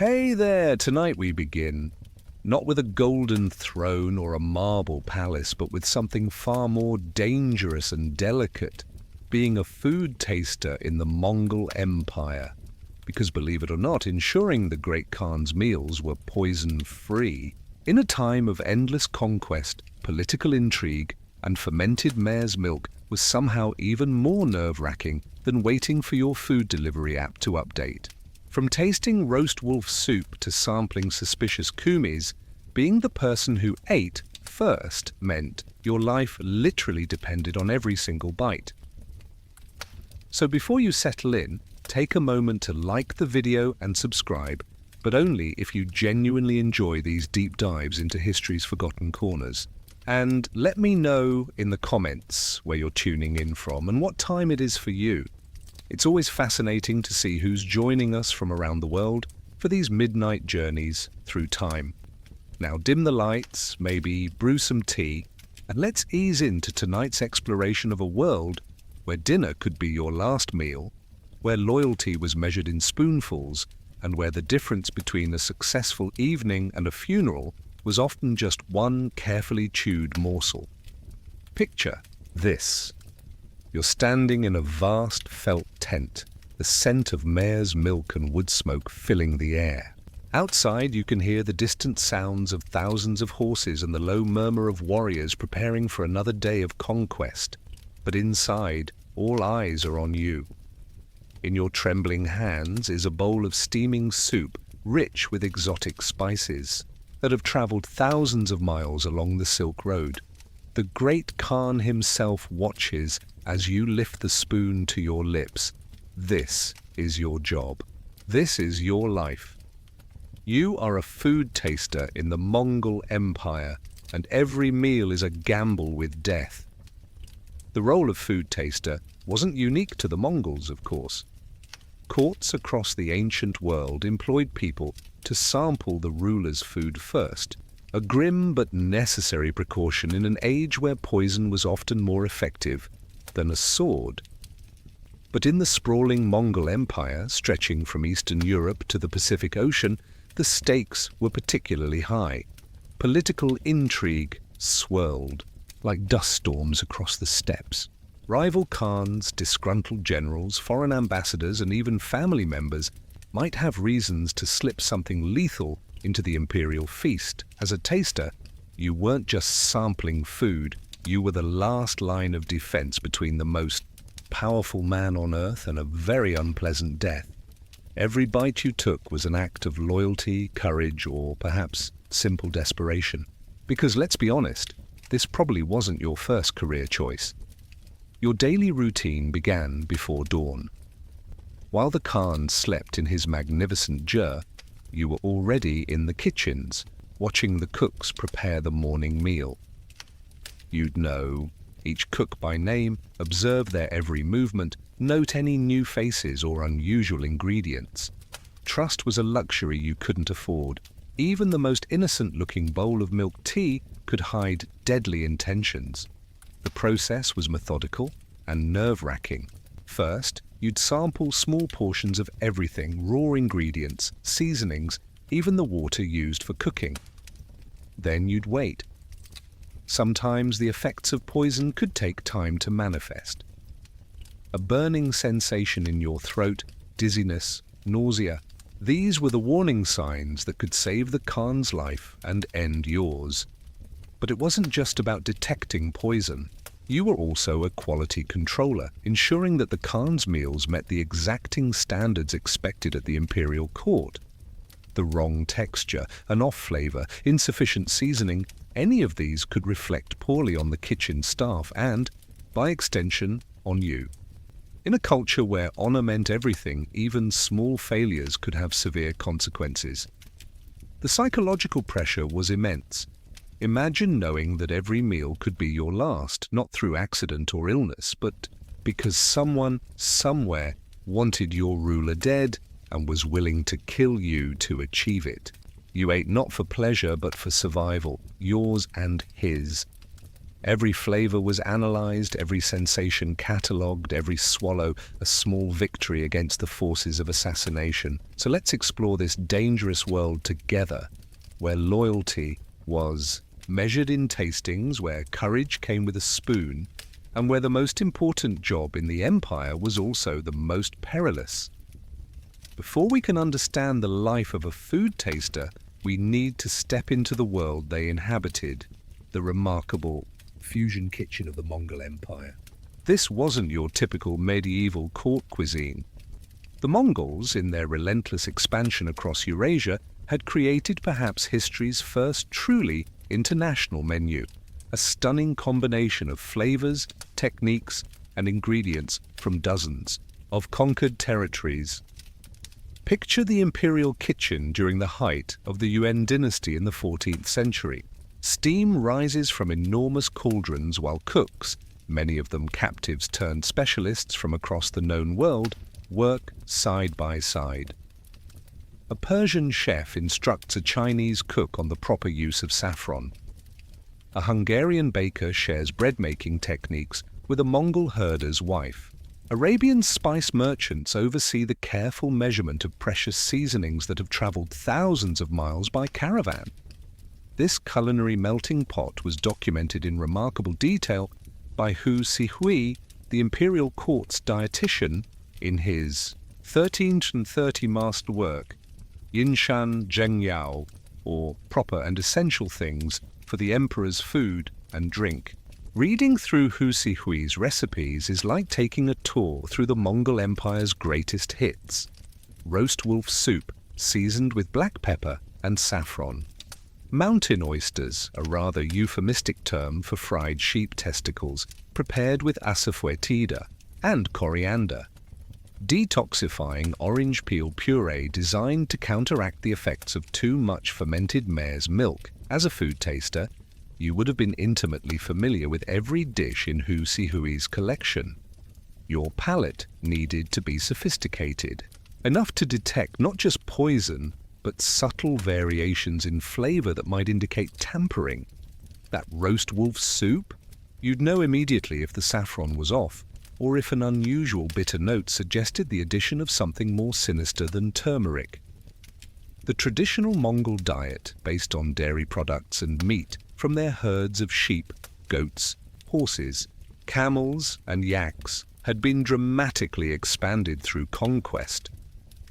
Hey there! Tonight we begin, not with a golden throne or a marble palace, but with something far more dangerous and delicate, being a food taster in the Mongol Empire. Because believe it or not, ensuring the Great Khan's meals were poison-free, in a time of endless conquest, political intrigue, and fermented mare's milk was somehow even more nerve-wracking than waiting for your food delivery app to update. From tasting roast wolf soup to sampling suspicious kumis, being the person who ate first meant your life literally depended on every single bite. So before you settle in, take a moment to like the video and subscribe, but only if you genuinely enjoy these deep dives into history's forgotten corners. And let me know in the comments where you're tuning in from and what time it is for you. It's always fascinating to see who's joining us from around the world for these midnight journeys through time. Now dim the lights, maybe brew some tea, and let's ease into tonight's exploration of a world where dinner could be your last meal, where loyalty was measured in spoonfuls, and where the difference between a successful evening and a funeral was often just one carefully chewed morsel. Picture this. You're standing in a vast felt tent, the scent of mare's milk and wood smoke filling the air. Outside you can hear the distant sounds of thousands of horses and the low murmur of warriors preparing for another day of conquest. But inside, all eyes are on you. In your trembling hands is a bowl of steaming soup, rich with exotic spices, that have traveled thousands of miles along the Silk Road. The Great Khan himself watches as you lift the spoon to your lips. This is your job. This is your life. You are a food taster in the Mongol Empire, and every meal is a gamble with death. The role of food taster wasn't unique to the Mongols, of course. Courts across the ancient world employed people to sample the ruler's food first, a grim but necessary precaution in an age where poison was often more effective than a sword. But in the sprawling Mongol Empire, stretching from Eastern Europe to the Pacific Ocean, the stakes were particularly high. Political intrigue swirled like dust storms across the steppes. Rival khans, disgruntled generals, foreign ambassadors, and even family members might have reasons to slip something lethal into the imperial feast. As a taster, you weren't just sampling food, you were the last line of defense between the most powerful man on earth and a very unpleasant death. Every bite you took was an act of loyalty, courage, or perhaps simple desperation. Because let's be honest, this probably wasn't your first career choice. Your daily routine began before dawn. While the Khan slept in his magnificent jur, you were already in the kitchens, watching the cooks prepare the morning meal. You'd know each cook by name, observe their every movement, note any new faces or unusual ingredients. Trust was a luxury you couldn't afford. Even the most innocent-looking bowl of milk tea could hide deadly intentions. The process was methodical and nerve-wracking. First, you'd sample small portions of everything, raw ingredients, seasonings, even the water used for cooking. Then you'd wait. Sometimes the effects of poison could take time to manifest. A burning sensation in your throat, dizziness, nausea, these were the warning signs that could save the Khan's life and end yours. But it wasn't just about detecting poison. You were also a quality controller, ensuring that the Khan's meals met the exacting standards expected at the imperial court. The wrong texture, an off flavor, insufficient seasoning, any of these could reflect poorly on the kitchen staff and, by extension, on you. In a culture where honor meant everything, even small failures could have severe consequences. The psychological pressure was immense. Imagine knowing that every meal could be your last, not through accident or illness, but because someone, somewhere, wanted your ruler dead and was willing to kill you to achieve it. You ate not for pleasure, but for survival, yours and his. Every flavor was analyzed, every sensation catalogued, every swallow a small victory against the forces of assassination. So let's explore this dangerous world together, where loyalty was measured in tastings, where courage came with a spoon, and where the most important job in the empire was also the most perilous. Before we can understand the life of a food taster, we need to step into the world they inhabited, the remarkable fusion kitchen of the Mongol Empire. This wasn't your typical medieval court cuisine. The Mongols, in their relentless expansion across Eurasia, had created perhaps history's first truly international menu, a stunning combination of flavors, techniques, and ingredients from dozens of conquered territories. Picture the imperial kitchen during the height of the Yuan dynasty in the 14th century. Steam rises from enormous cauldrons while cooks, many of them captives turned specialists from across the known world, work side by side. A Persian chef instructs a Chinese cook on the proper use of saffron. A Hungarian baker shares bread-making techniques with a Mongol herder's wife. Arabian spice merchants oversee the careful measurement of precious seasonings that have traveled thousands of miles by caravan. This culinary melting pot was documented in remarkable detail by Hu Sihui, the imperial court's dietitian, in his 1330 master work, Yinshan Zhengyao, or Proper and Essential Things for the Emperor's Food and Drink. Reading through Hu Sihui's recipes is like taking a tour through the Mongol Empire's greatest hits. Roast wolf soup, seasoned with black pepper and saffron. Mountain oysters, a rather euphemistic term for fried sheep testicles, prepared with asafoetida and coriander. Detoxifying orange peel puree designed to counteract the effects of too much fermented mare's milk. As a food taster, you would have been intimately familiar with every dish in Hu Sihui's collection. Your palate needed to be sophisticated, enough to detect not just poison, but subtle variations in flavor that might indicate tampering. That roast wolf soup? You'd know immediately if the saffron was off, or if an unusual bitter note suggested the addition of something more sinister than turmeric. The traditional Mongol diet, based on dairy products and meat from their herds of sheep, goats, horses, camels, and yaks, had been dramatically expanded through conquest.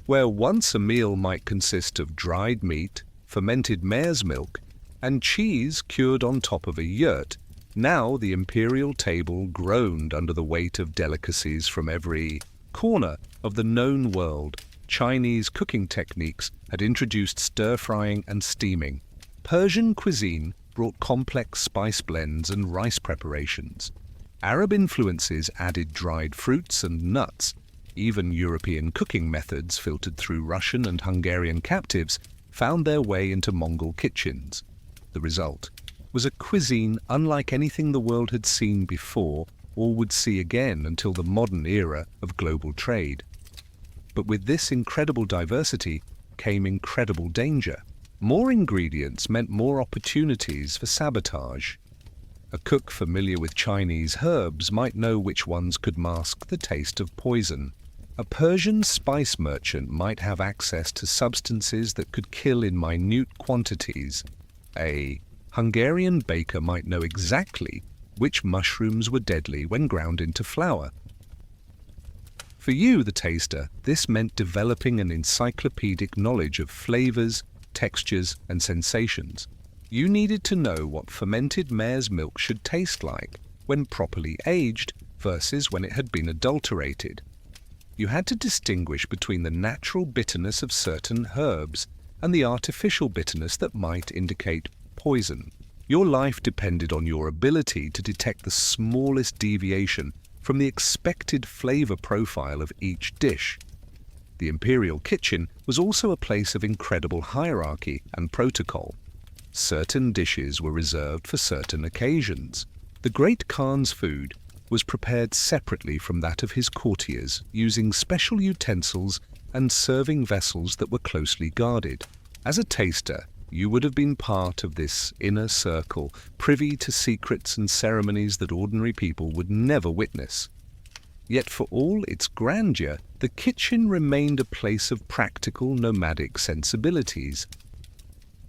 Where once a meal might consist of dried meat, fermented mare's milk, and cheese cured on top of a yurt, now the imperial table groaned under the weight of delicacies from every corner of the known world. Chinese cooking techniques had introduced stir-frying and steaming. Persian cuisine brought complex spice blends and rice preparations. Arab influences added dried fruits and nuts. Even European cooking methods filtered through Russian and Hungarian captives found their way into Mongol kitchens. The result was a cuisine unlike anything the world had seen before or would see again until the modern era of global trade. But with this incredible diversity came incredible danger. More ingredients meant more opportunities for sabotage. A cook familiar with Chinese herbs might know which ones could mask the taste of poison. A Persian spice merchant might have access to substances that could kill in minute quantities. A Hungarian baker might know exactly which mushrooms were deadly when ground into flour. For you, the taster, this meant developing an encyclopedic knowledge of flavors, textures, and sensations. You needed to know what fermented mare's milk should taste like when properly aged versus when it had been adulterated. You had to distinguish between the natural bitterness of certain herbs and the artificial bitterness that might indicate poison. Your life depended on your ability to detect the smallest deviation from the expected flavor profile of each dish. The imperial kitchen was also a place of incredible hierarchy and protocol. Certain dishes were reserved for certain occasions. The Great Khan's food was prepared separately from that of his courtiers, using special utensils and serving vessels that were closely guarded. As a taster, You would have been part of this inner circle, privy to secrets and ceremonies that ordinary people would never witness. Yet for all its grandeur, the kitchen remained a place of practical nomadic sensibilities.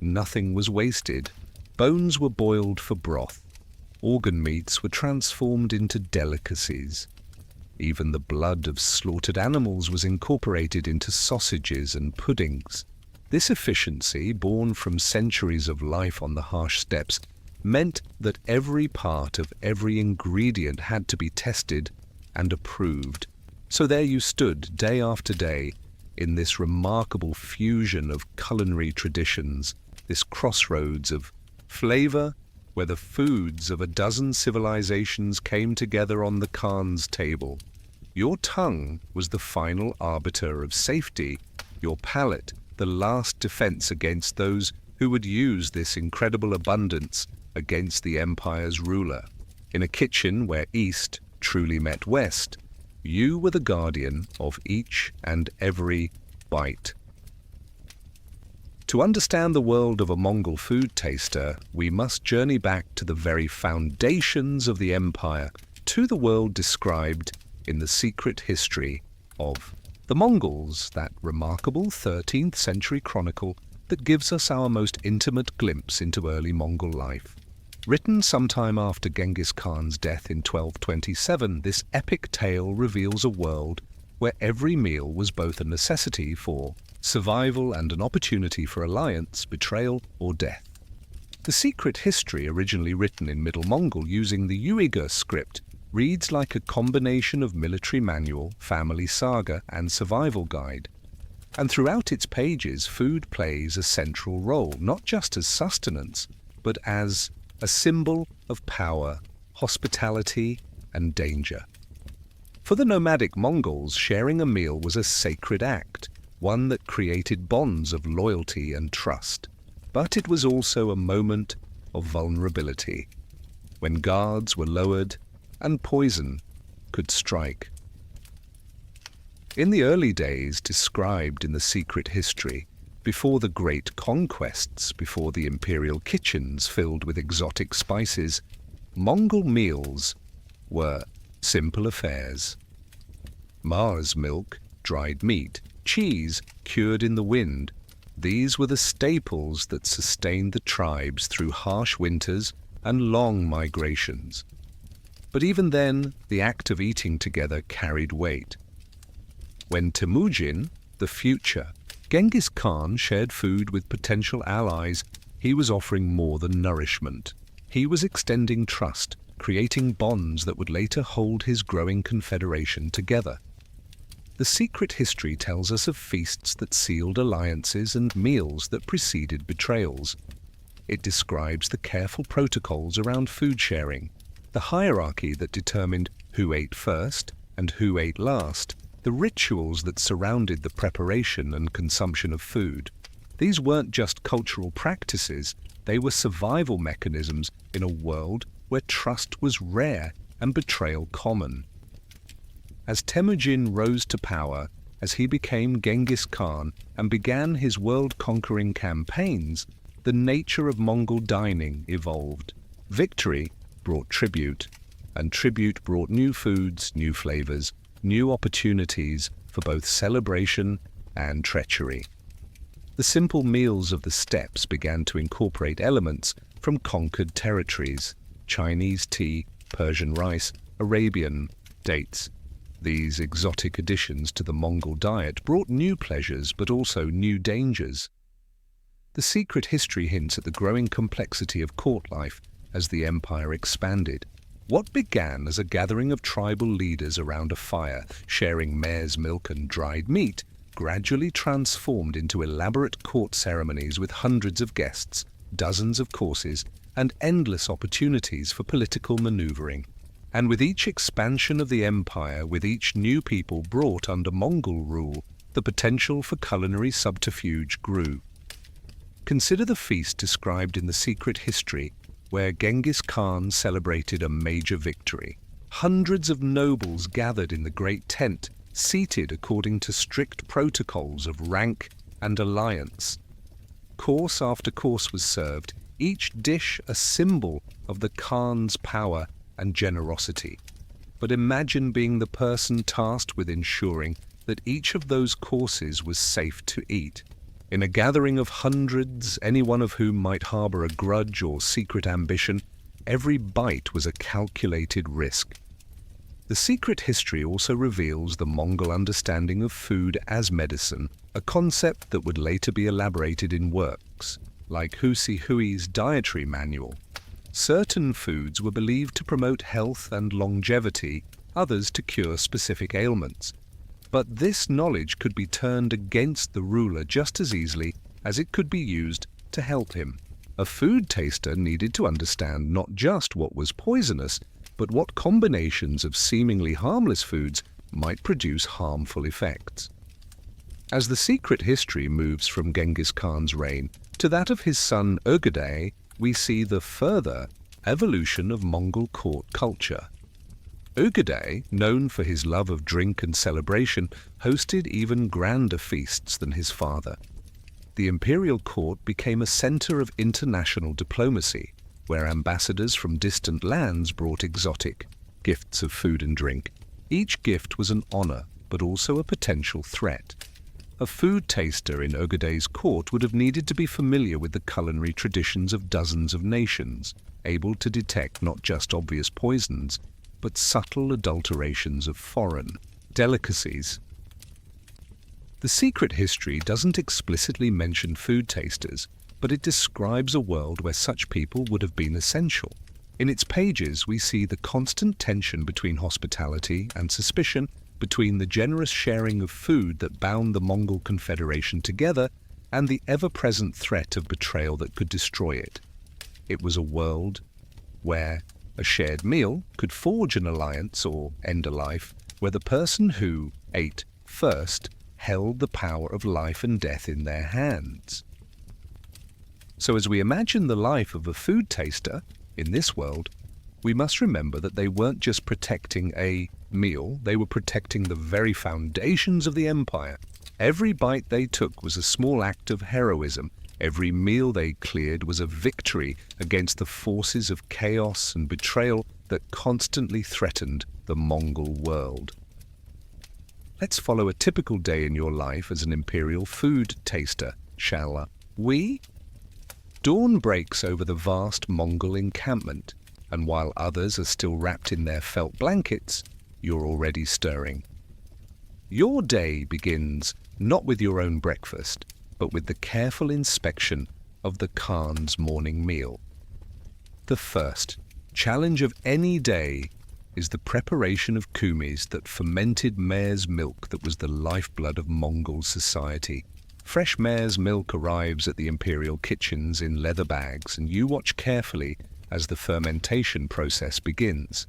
Nothing was wasted. Bones were boiled for broth. Organ meats were transformed into delicacies. Even the blood of slaughtered animals was incorporated into sausages and puddings. This efficiency, born from centuries of life on the harsh steppes, meant that every part of every ingredient had to be tested and approved. So there you stood, day after day, in this remarkable fusion of culinary traditions, this crossroads of flavor, where the foods of a dozen civilizations came together on the Khan's table. Your tongue was the final arbiter of safety, your palate the last defense against those who would use this incredible abundance against the empire's ruler. In a kitchen where East truly met West, you were the guardian of each and every bite. To understand the world of a Mongol food taster, we must journey back to the very foundations of the empire, to the world described in the secret history of the Mongols, that remarkable 13th century chronicle that gives us our most intimate glimpse into early Mongol life. Written sometime after Genghis Khan's death in 1227, this epic tale reveals a world where every meal was both a necessity for survival and an opportunity for alliance, betrayal, or death. The secret history, originally written in Middle Mongol using the Uyghur script, reads like a combination of military manual, family saga, and survival guide. And throughout its pages, food plays a central role, not just as sustenance, but as a symbol of power, hospitality, and danger. For the nomadic Mongols, sharing a meal was a sacred act, one that created bonds of loyalty and trust. But it was also a moment of vulnerability, when guards were lowered and poison could strike. In the early days described in the secret history, before the great conquests, before the imperial kitchens filled with exotic spices, Mongol meals were simple affairs. Mare's milk, dried meat, cheese cured in the wind, these were the staples that sustained the tribes through harsh winters and long migrations. But even then, the act of eating together carried weight. When Temujin, the future, Genghis Khan shared food with potential allies, he was offering more than nourishment. He was extending trust, creating bonds that would later hold his growing confederation together. The secret history tells us of feasts that sealed alliances and meals that preceded betrayals. It describes the careful protocols around food sharing, the hierarchy that determined who ate first and who ate last, the rituals that surrounded the preparation and consumption of food. These weren't just cultural practices, they were survival mechanisms in a world where trust was rare and betrayal common. As Temujin rose to power, as he became Genghis Khan and began his world-conquering campaigns, the nature of Mongol dining evolved. Victory brought tribute, and tribute brought new foods, new flavors, new opportunities for both celebration and treachery. The simple meals of the steppes began to incorporate elements from conquered territories: Chinese tea, Persian rice, Arabian dates. These exotic additions to the Mongol diet brought new pleasures but also new dangers. The secret history hints at the growing complexity of court life as the empire expanded. What began as a gathering of tribal leaders around a fire, sharing mare's milk and dried meat, gradually transformed into elaborate court ceremonies with hundreds of guests, dozens of courses, and endless opportunities for political maneuvering. And with each expansion of the empire, with each new people brought under Mongol rule, the potential for culinary subterfuge grew. Consider the feast described in the secret history where Genghis Khan celebrated a major victory. Hundreds of nobles gathered in the great tent, seated according to strict protocols of rank and alliance. Course after course was served, each dish a symbol of the Khan's power and generosity. But imagine being the person tasked with ensuring that each of those courses was safe to eat. In a gathering of hundreds, any one of whom might harbor a grudge or secret ambition, every bite was a calculated risk. The secret history also reveals the Mongol understanding of food as medicine, a concept that would later be elaborated in works like Husi Hui's dietary manual. Certain foods were believed to promote health and longevity, others to cure specific ailments. But this knowledge could be turned against the ruler just as easily as it could be used to help him. A food taster needed to understand not just what was poisonous, but what combinations of seemingly harmless foods might produce harmful effects. As the secret history moves from Genghis Khan's reign to that of his son Ögedei, we see the further evolution of Mongol court culture. Ögedei, known for his love of drink and celebration, hosted even grander feasts than his father. The imperial court became a center of international diplomacy, where ambassadors from distant lands brought exotic gifts of food and drink. Each gift was an honor, but also a potential threat. A food taster in Ögedei's court would have needed to be familiar with the culinary traditions of dozens of nations, able to detect not just obvious poisons, but subtle adulterations of foreign delicacies. The secret history doesn't explicitly mention food tasters, but it describes a world where such people would have been essential. In its pages, we see the constant tension between hospitality and suspicion, between the generous sharing of food that bound the Mongol Confederation together and the ever-present threat of betrayal that could destroy it. It was a world where a shared meal could forge an alliance or end a life, where the person who ate first held the power of life and death in their hands. So as we imagine the life of a food taster in this world, we must remember that they weren't just protecting a meal, they were protecting the very foundations of the empire. Every bite they took was a small act of heroism. Every meal they cleared was a victory against the forces of chaos and betrayal that constantly threatened the Mongol world. Let's follow a typical day in your life as an imperial food taster, shall we? Dawn breaks over the vast Mongol encampment, and while others are still wrapped in their felt blankets, you're already stirring. Your day begins not with your own breakfast, but with the careful inspection of the Khan's morning meal. The first challenge of any day is the preparation of kumis, that fermented mare's milk that was the lifeblood of Mongol society. Fresh mare's milk arrives at the imperial kitchens in leather bags, and you watch carefully as the fermentation process begins.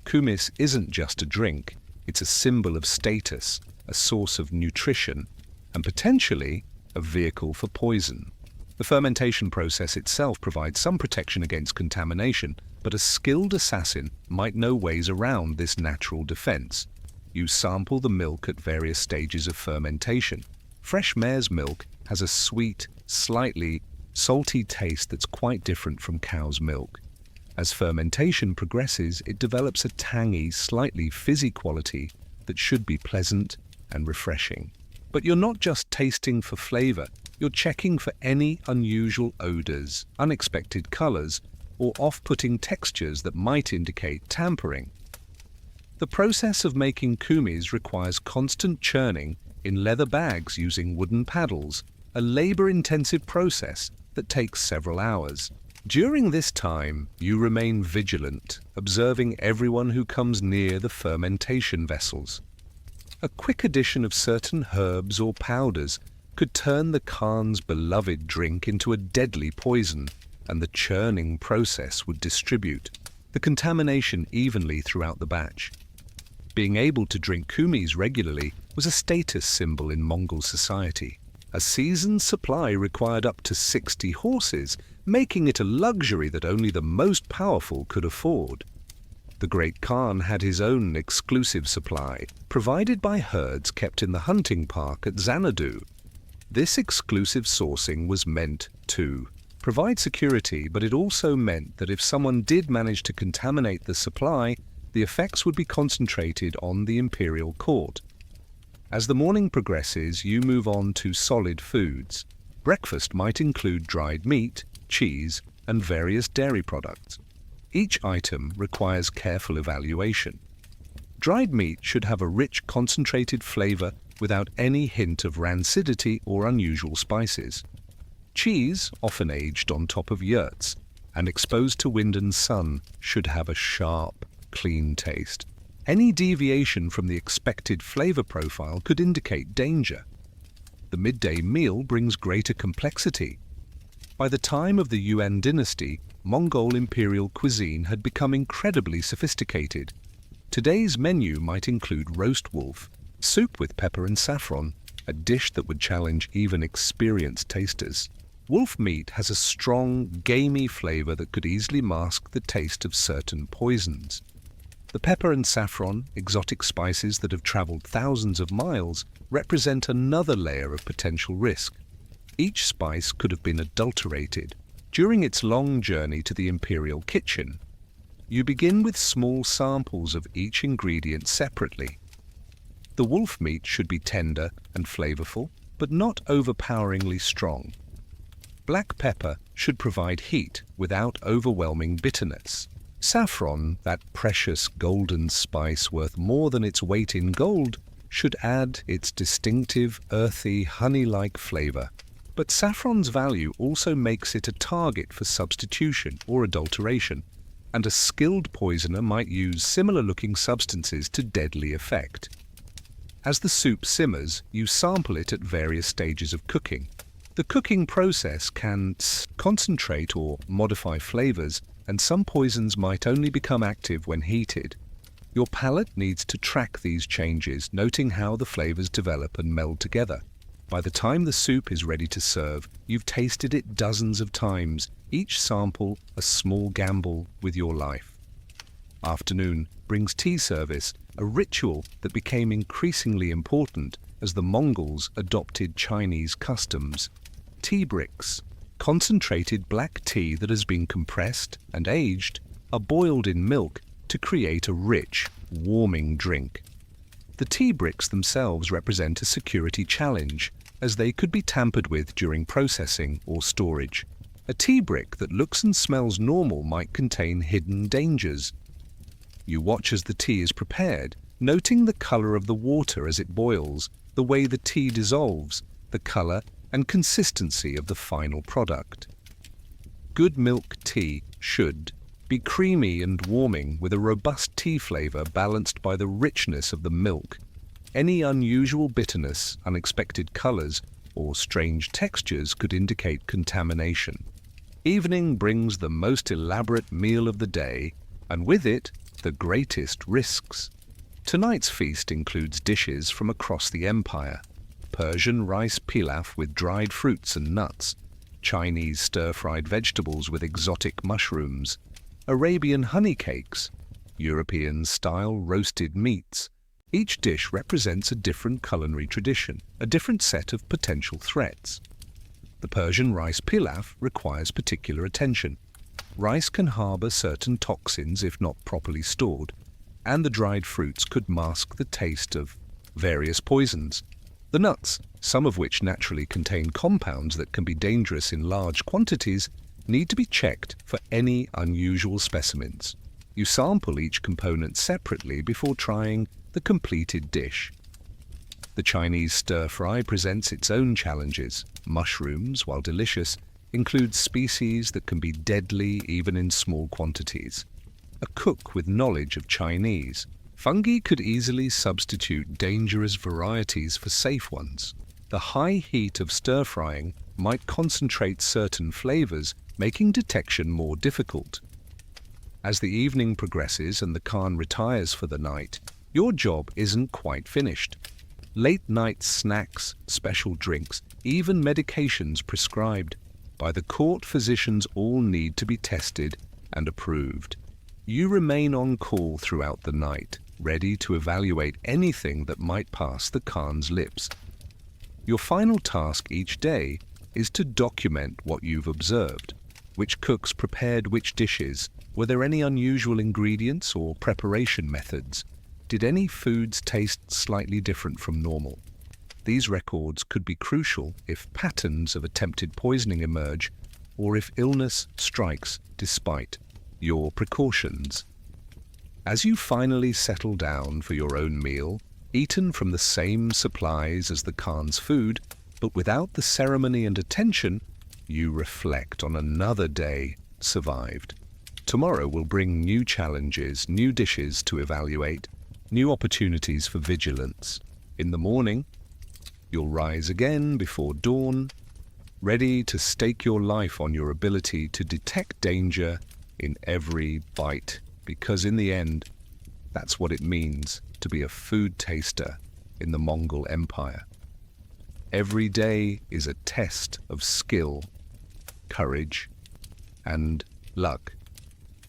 Kumis isn't just a drink, it's a symbol of status, a source of nutrition, and potentially a vehicle for poison. The fermentation process itself provides some protection against contamination, but a skilled assassin might know ways around this natural defense. You sample the milk at various stages of fermentation. Fresh mare's milk has a sweet, slightly salty taste that's quite different from cow's milk. As fermentation progresses, it develops a tangy, slightly fizzy quality that should be pleasant and refreshing. But you're not just tasting for flavor, you're checking for any unusual odors, unexpected colors, or off-putting textures that might indicate tampering. The process of making kumis requires constant churning in leather bags using wooden paddles, a labor-intensive process that takes several hours. During this time, you remain vigilant, observing everyone who comes near the fermentation vessels. A quick addition of certain herbs or powders could turn the Khan's beloved drink into a deadly poison, and the churning process would distribute the contamination evenly throughout the batch. Being able to drink kumis regularly was a status symbol in Mongol society. A season's supply required up to 60 horses, making it a luxury that only the most powerful could afford. The Great Khan had his own exclusive supply, provided by herds kept in the hunting park at Xanadu. This exclusive sourcing was meant to provide security, but it also meant that if someone did manage to contaminate the supply, the effects would be concentrated on the imperial court. As the morning progresses, you move on to solid foods. Breakfast might include dried meat, cheese, and various dairy products. Each item requires careful evaluation. Dried meat should have a rich, concentrated flavor without any hint of rancidity or unusual spices. Cheese, often aged on top of yurts and exposed to wind and sun, should have a sharp, clean taste. Any deviation from the expected flavor profile could indicate danger. The midday meal brings greater complexity. By the time of the Yuan dynasty, Mongol imperial cuisine had become incredibly sophisticated. Today's menu might include roast wolf, soup with pepper and saffron, a dish that would challenge even experienced tasters. Wolf meat has a strong, gamey flavor that could easily mask the taste of certain poisons. The pepper and saffron, exotic spices that have traveled thousands of miles, represent another layer of potential risk. Each spice could have been adulterated during its long journey to the imperial kitchen. You begin with small samples of each ingredient separately. The wolf meat should be tender and flavorful, but not overpoweringly strong. Black pepper should provide heat without overwhelming bitterness. Saffron, that precious golden spice worth more than its weight in gold, should add its distinctive, earthy, honey-like flavor. But saffron's value also makes it a target for substitution or adulteration, and a skilled poisoner might use similar-looking substances to deadly effect. As the soup simmers, you sample it at various stages of cooking. The cooking process can concentrate or modify flavors, and some poisons might only become active when heated. Your palate needs to track these changes, noting how the flavors develop and meld together. By the time the soup is ready to serve, you've tasted it dozens of times, each sample a small gamble with your life. Afternoon brings tea service, a ritual that became increasingly important as the Mongols adopted Chinese customs. Tea bricks, concentrated black tea that has been compressed and aged, are boiled in milk to create a rich, warming drink. The tea bricks themselves represent a security challenge, as they could be tampered with during processing or storage. A tea brick that looks and smells normal might contain hidden dangers. You watch as the tea is prepared, noting the color of the water as it boils, the way the tea dissolves, the color and consistency of the final product. Good milk tea should be creamy and warming, with a robust tea flavor balanced by the richness of the milk. Any unusual bitterness, unexpected colors, or strange textures could indicate contamination. Evening brings the most elaborate meal of the day, and with it, the greatest risks. Tonight's feast includes dishes from across the empire: Persian rice pilaf with dried fruits and nuts, Chinese stir-fried vegetables with exotic mushrooms, Arabian honey cakes, European-style roasted meats. Each dish represents a different culinary tradition, a different set of potential threats. The Persian rice pilaf requires particular attention. Rice can harbor certain toxins if not properly stored, and the dried fruits could mask the taste of various poisons. The nuts, some of which naturally contain compounds that can be dangerous in large quantities, need to be checked for any unusual specimens. You sample each component separately before trying the completed dish. The Chinese stir-fry presents its own challenges. Mushrooms, while delicious, include species that can be deadly even in small quantities. A cook with knowledge of Chinese, fungi could easily substitute dangerous varieties for safe ones. The high heat of stir-frying might concentrate certain flavors, making detection more difficult. As the evening progresses and the Khan retires for the night, your job isn't quite finished. Late-night snacks, special drinks, even medications prescribed by the court physicians all need to be tested and approved. You remain on call throughout the night, ready to evaluate anything that might pass the Khan's lips. Your final task each day is to document what you've observed. Which cooks prepared which dishes? Were there any unusual ingredients or preparation methods? Did any foods taste slightly different from normal? These records could be crucial if patterns of attempted poisoning emerge or if illness strikes despite your precautions. As you finally settle down for your own meal, eaten from the same supplies as the Khan's food, but without the ceremony and attention, you reflect on another day survived. Tomorrow will bring new challenges, new dishes to evaluate, new opportunities for vigilance. In the morning, you'll rise again before dawn, ready to stake your life on your ability to detect danger in every bite, because in the end, that's what it means to be a food taster in the Mongol Empire. Every day is a test of skill, courage, and luck.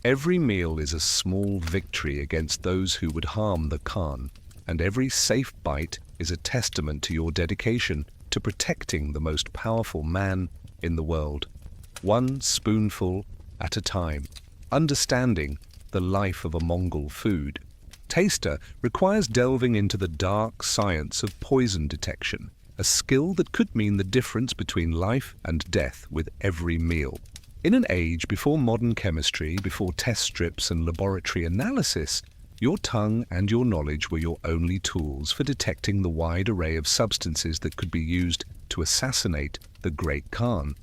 Every meal is a small victory against those who would harm the Khan, and every safe bite is a testament to your dedication to protecting the most powerful man in the world, one spoonful at a time. Understanding the life of a Mongol food taster requires delving into the dark science of poison detection, a skill that could mean the difference between life and death with every meal. In an age before modern chemistry, before test strips and laboratory analysis, your tongue and your knowledge were your only tools for detecting the wide array of substances that could be used to assassinate the great Khan.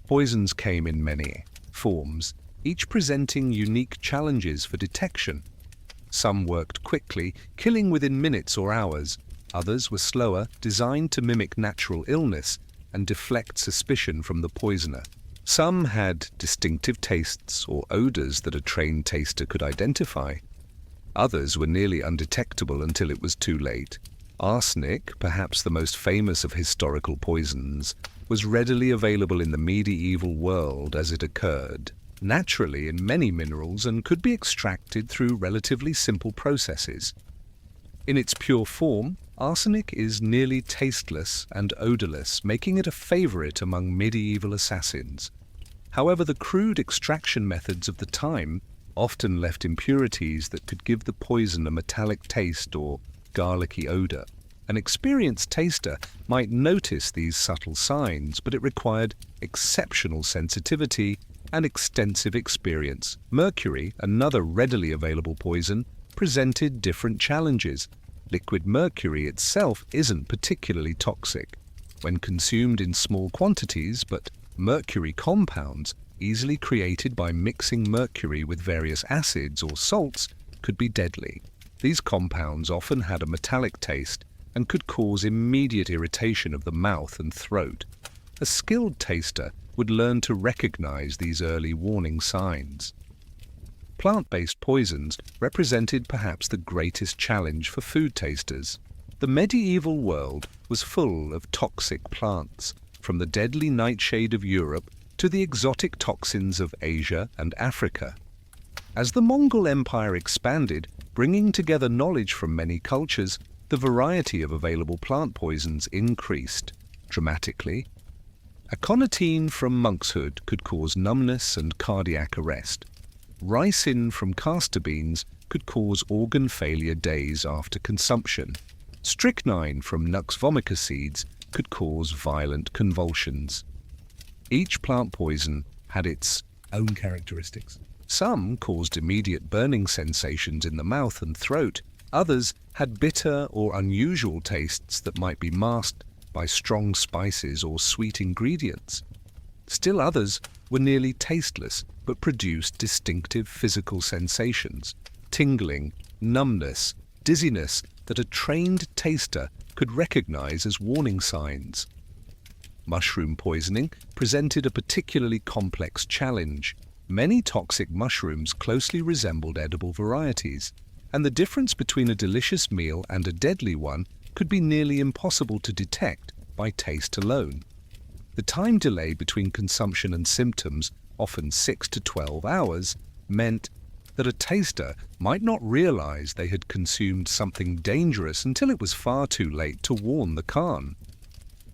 Poisons came in many forms, each presenting unique challenges for detection. Some worked quickly, killing within minutes or hours. Others were slower, designed to mimic natural illness and deflect suspicion from the poisoner. Some had distinctive tastes or odors that a trained taster could identify. Others were nearly undetectable until it was too late. Arsenic, perhaps the most famous of historical poisons, was readily available in the medieval world as it occurred naturally in many minerals and could be extracted through relatively simple processes. In its pure form, arsenic is nearly tasteless and odorless, making it a favorite among medieval assassins. However, the crude extraction methods of the time often left impurities that could give the poison a metallic taste or garlicky odor. An experienced taster might notice these subtle signs, but it required exceptional sensitivity and extensive experience. Mercury, another readily available poison, presented different challenges. Liquid mercury itself isn't particularly toxic when consumed in small quantities, but mercury compounds, easily created by mixing mercury with various acids or salts, could be deadly. These compounds often had a metallic taste and could cause immediate irritation of the mouth and throat. A skilled taster would learn to recognize these early warning signs. Plant-based poisons represented perhaps the greatest challenge for food tasters. The medieval world was full of toxic plants, from the deadly nightshade of Europe to the exotic toxins of Asia and Africa. As the Mongol Empire expanded, bringing together knowledge from many cultures, the variety of available plant poisons increased dramatically. Aconitine from monkshood could cause numbness and cardiac arrest. Ricin from castor beans could cause organ failure days after consumption. Strychnine from nux vomica seeds could cause violent convulsions. Each plant poison had its own characteristics. Some caused immediate burning sensations in the mouth and throat. Others had bitter or unusual tastes that might be masked by strong spices or sweet ingredients. Still others were nearly tasteless but produced distinctive physical sensations, tingling, numbness, dizziness that a trained taster could recognize as warning signs. Mushroom poisoning presented a particularly complex challenge. Many toxic mushrooms closely resembled edible varieties, and the difference between a delicious meal and a deadly one could be nearly impossible to detect by taste alone. The time delay between consumption and symptoms, often 6 to 12 hours, meant that a taster might not realize they had consumed something dangerous until it was far too late to warn the Khan.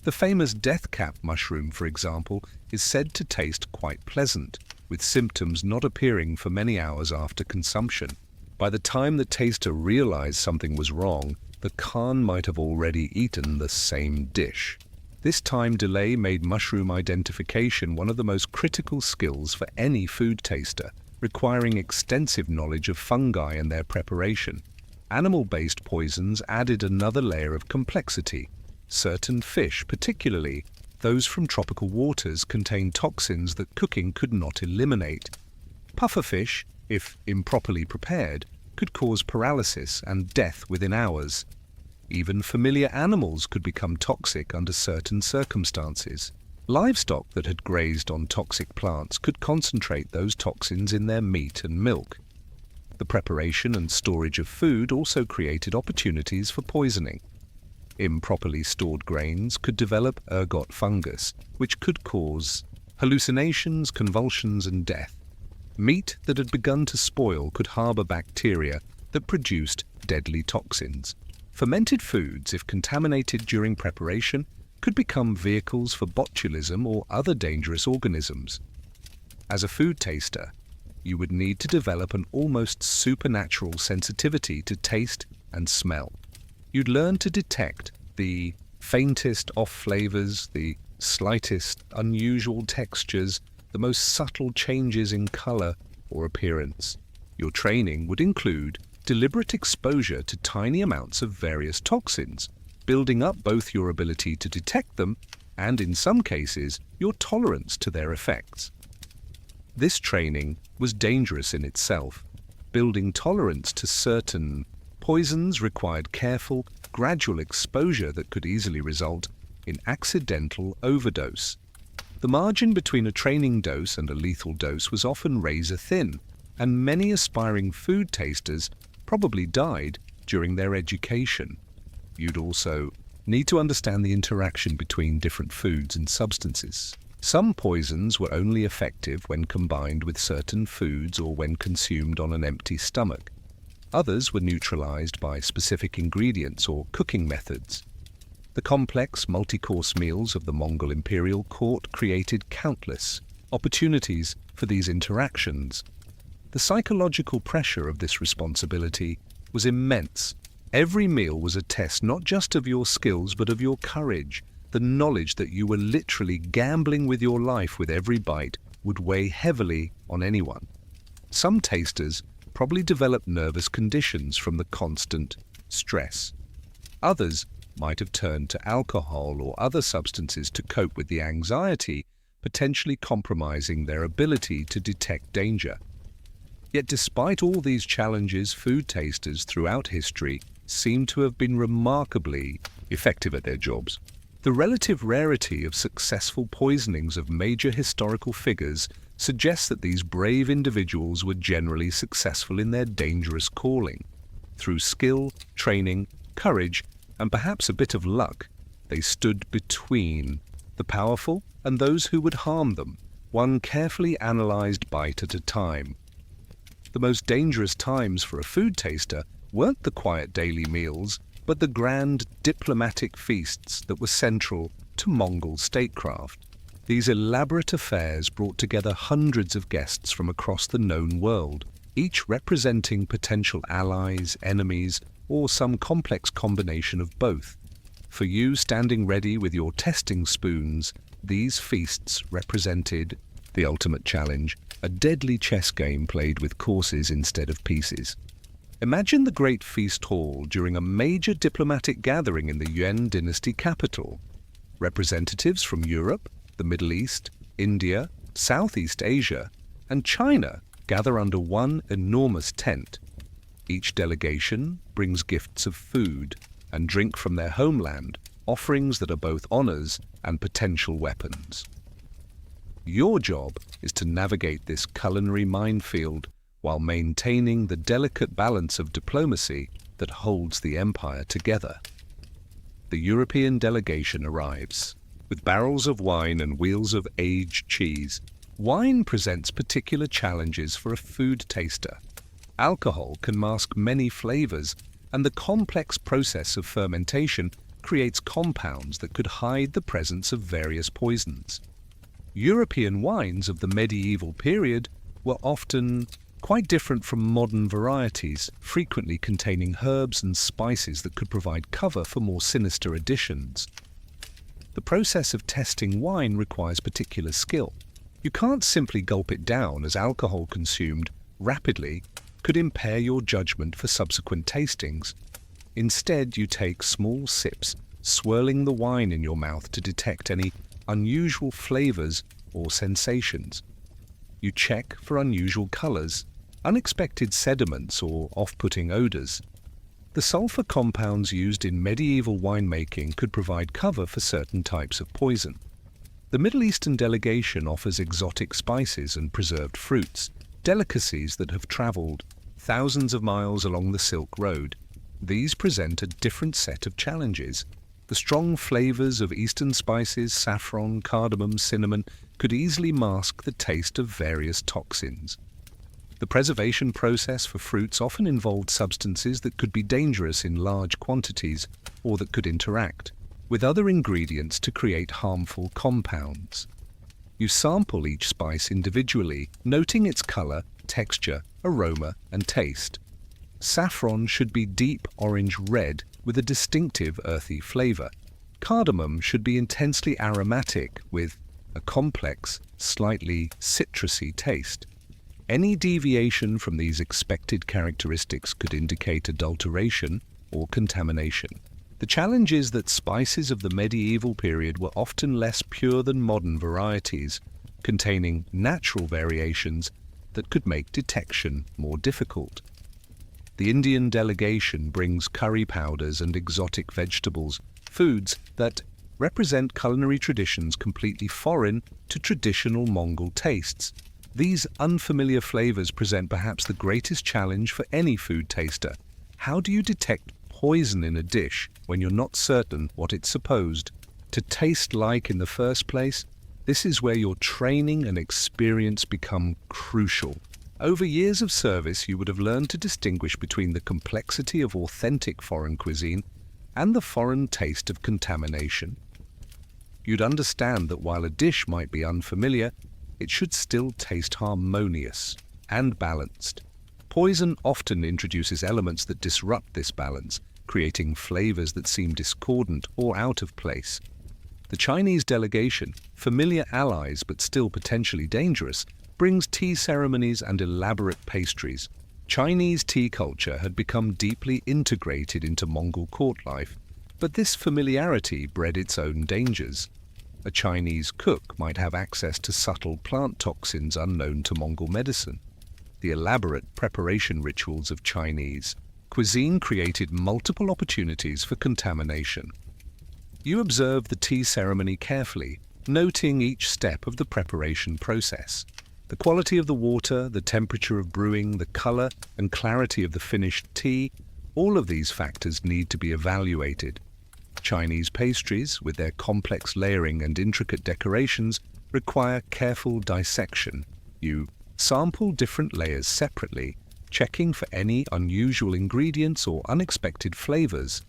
The famous death-cap mushroom, for example, is said to taste quite pleasant, with symptoms not appearing for many hours after consumption. By the time the taster realized something was wrong, the Khan might have already eaten the same dish. This time delay made mushroom identification one of the most critical skills for any food taster, requiring extensive knowledge of fungi and their preparation. Animal-based poisons added another layer of complexity. Certain fish, particularly those from tropical waters, contain toxins that cooking could not eliminate. Pufferfish, if improperly prepared, could cause paralysis and death within hours. Even familiar animals could become toxic under certain circumstances. Livestock that had grazed on toxic plants could concentrate those toxins in their meat and milk. The preparation and storage of food also created opportunities for poisoning. Improperly stored grains could develop ergot fungus, which could cause hallucinations, convulsions, and death. Meat that had begun to spoil could harbor bacteria that produced deadly toxins. Fermented foods, if contaminated during preparation, could become vehicles for botulism or other dangerous organisms. As a food taster, you would need to develop an almost supernatural sensitivity to taste and smell. You'd learn to detect the faintest off flavors, the slightest unusual textures, the most subtle changes in color or appearance. Your training would include deliberate exposure to tiny amounts of various toxins, building up both your ability to detect them and, in some cases, your tolerance to their effects. This training was dangerous in itself. Building tolerance to certain poisons required careful, gradual exposure that could easily result in accidental overdose. The margin between a training dose and a lethal dose was often razor thin, and many aspiring food tasters probably died during their education. You'd also need to understand the interaction between different foods and substances. Some poisons were only effective when combined with certain foods or when consumed on an empty stomach. Others were neutralized by specific ingredients or cooking methods. The complex, multi-course meals of the Mongol imperial court created countless opportunities for these interactions. The psychological pressure of this responsibility was immense. Every meal was a test not just of your skills but of your courage. The knowledge that you were literally gambling with your life with every bite would weigh heavily on anyone. Some tasters probably developed nervous conditions from the constant stress. Others might have turned to alcohol or other substances to cope with the anxiety, potentially compromising their ability to detect danger. Yet despite all these challenges, food tasters throughout history seem to have been remarkably effective at their jobs. The relative rarity of successful poisonings of major historical figures suggests that these brave individuals were generally successful in their dangerous calling. Through skill, training, courage, and perhaps a bit of luck, they stood between the powerful and those who would harm them, one carefully analyzed bite at a time. The most dangerous times for a food taster weren't the quiet daily meals, but the grand diplomatic feasts that were central to Mongol statecraft. These elaborate affairs brought together hundreds of guests from across the known world, each representing potential allies, enemies, or some complex combination of both. For you standing ready with your testing spoons, these feasts represented the ultimate challenge, a deadly chess game played with courses instead of pieces. Imagine the great feast hall during a major diplomatic gathering in the Yuan dynasty capital. Representatives from Europe, the Middle East, India, Southeast Asia, and China gather under one enormous tent. Each delegation brings gifts of food and drink from their homeland, offerings that are both honors and potential weapons. Your job is to navigate this culinary minefield while maintaining the delicate balance of diplomacy that holds the empire together. The European delegation arrives. With barrels of wine and wheels of aged cheese, wine presents particular challenges for a food taster. Alcohol can mask many flavors, and the complex process of fermentation creates compounds that could hide the presence of various poisons. European wines of the medieval period were often quite different from modern varieties, frequently containing herbs and spices that could provide cover for more sinister additions. The process of testing wine requires particular skill. You can't simply gulp it down, as alcohol consumed rapidly could impair your judgment for subsequent tastings. Instead, you take small sips, swirling the wine in your mouth to detect any unusual flavors or sensations. You check for unusual colors, unexpected sediments, or off-putting odors. The sulfur compounds used in medieval winemaking could provide cover for certain types of poison. The Middle Eastern delegation offers exotic spices and preserved fruits, delicacies that have traveled thousands of miles along the Silk Road. These present a different set of challenges. The strong flavors of Eastern spices, saffron, cardamom, cinnamon, could easily mask the taste of various toxins. The preservation process for fruits often involved substances that could be dangerous in large quantities or that could interact with other ingredients to create harmful compounds. You sample each spice individually, noting its color, texture, aroma, and taste. Saffron should be deep orange-red with a distinctive earthy flavor. Cardamom should be intensely aromatic with a complex, slightly citrusy taste. Any deviation from these expected characteristics could indicate adulteration or contamination. The challenge is that spices of the medieval period were often less pure than modern varieties, containing natural variations that could make detection more difficult. The Indian delegation brings curry powders and exotic vegetables, foods that represent culinary traditions completely foreign to traditional Mongol tastes. These unfamiliar flavors present perhaps the greatest challenge for any food taster. How do you detect poison in a dish when you're not certain what it's supposed to taste like in the first place? This is where your training and experience become crucial. Over years of service, you would have learned to distinguish between the complexity of authentic foreign cuisine and the foreign taste of contamination. You'd understand that while a dish might be unfamiliar, it should still taste harmonious and balanced. Poison often introduces elements that disrupt this balance, creating flavors that seem discordant or out of place. The Chinese delegation, familiar allies but still potentially dangerous, brings tea ceremonies and elaborate pastries. Chinese tea culture had become deeply integrated into Mongol court life, but this familiarity bred its own dangers. A Chinese cook might have access to subtle plant toxins unknown to Mongol medicine. The elaborate preparation rituals of Chinese cuisine created multiple opportunities for contamination. You observe the tea ceremony carefully, noting each step of the preparation process. The quality of the water, the temperature of brewing, the color and clarity of the finished tea, all of these factors need to be evaluated. Chinese pastries, with their complex layering and intricate decorations, require careful dissection. You sample different layers separately, checking for any unusual ingredients or unexpected flavors.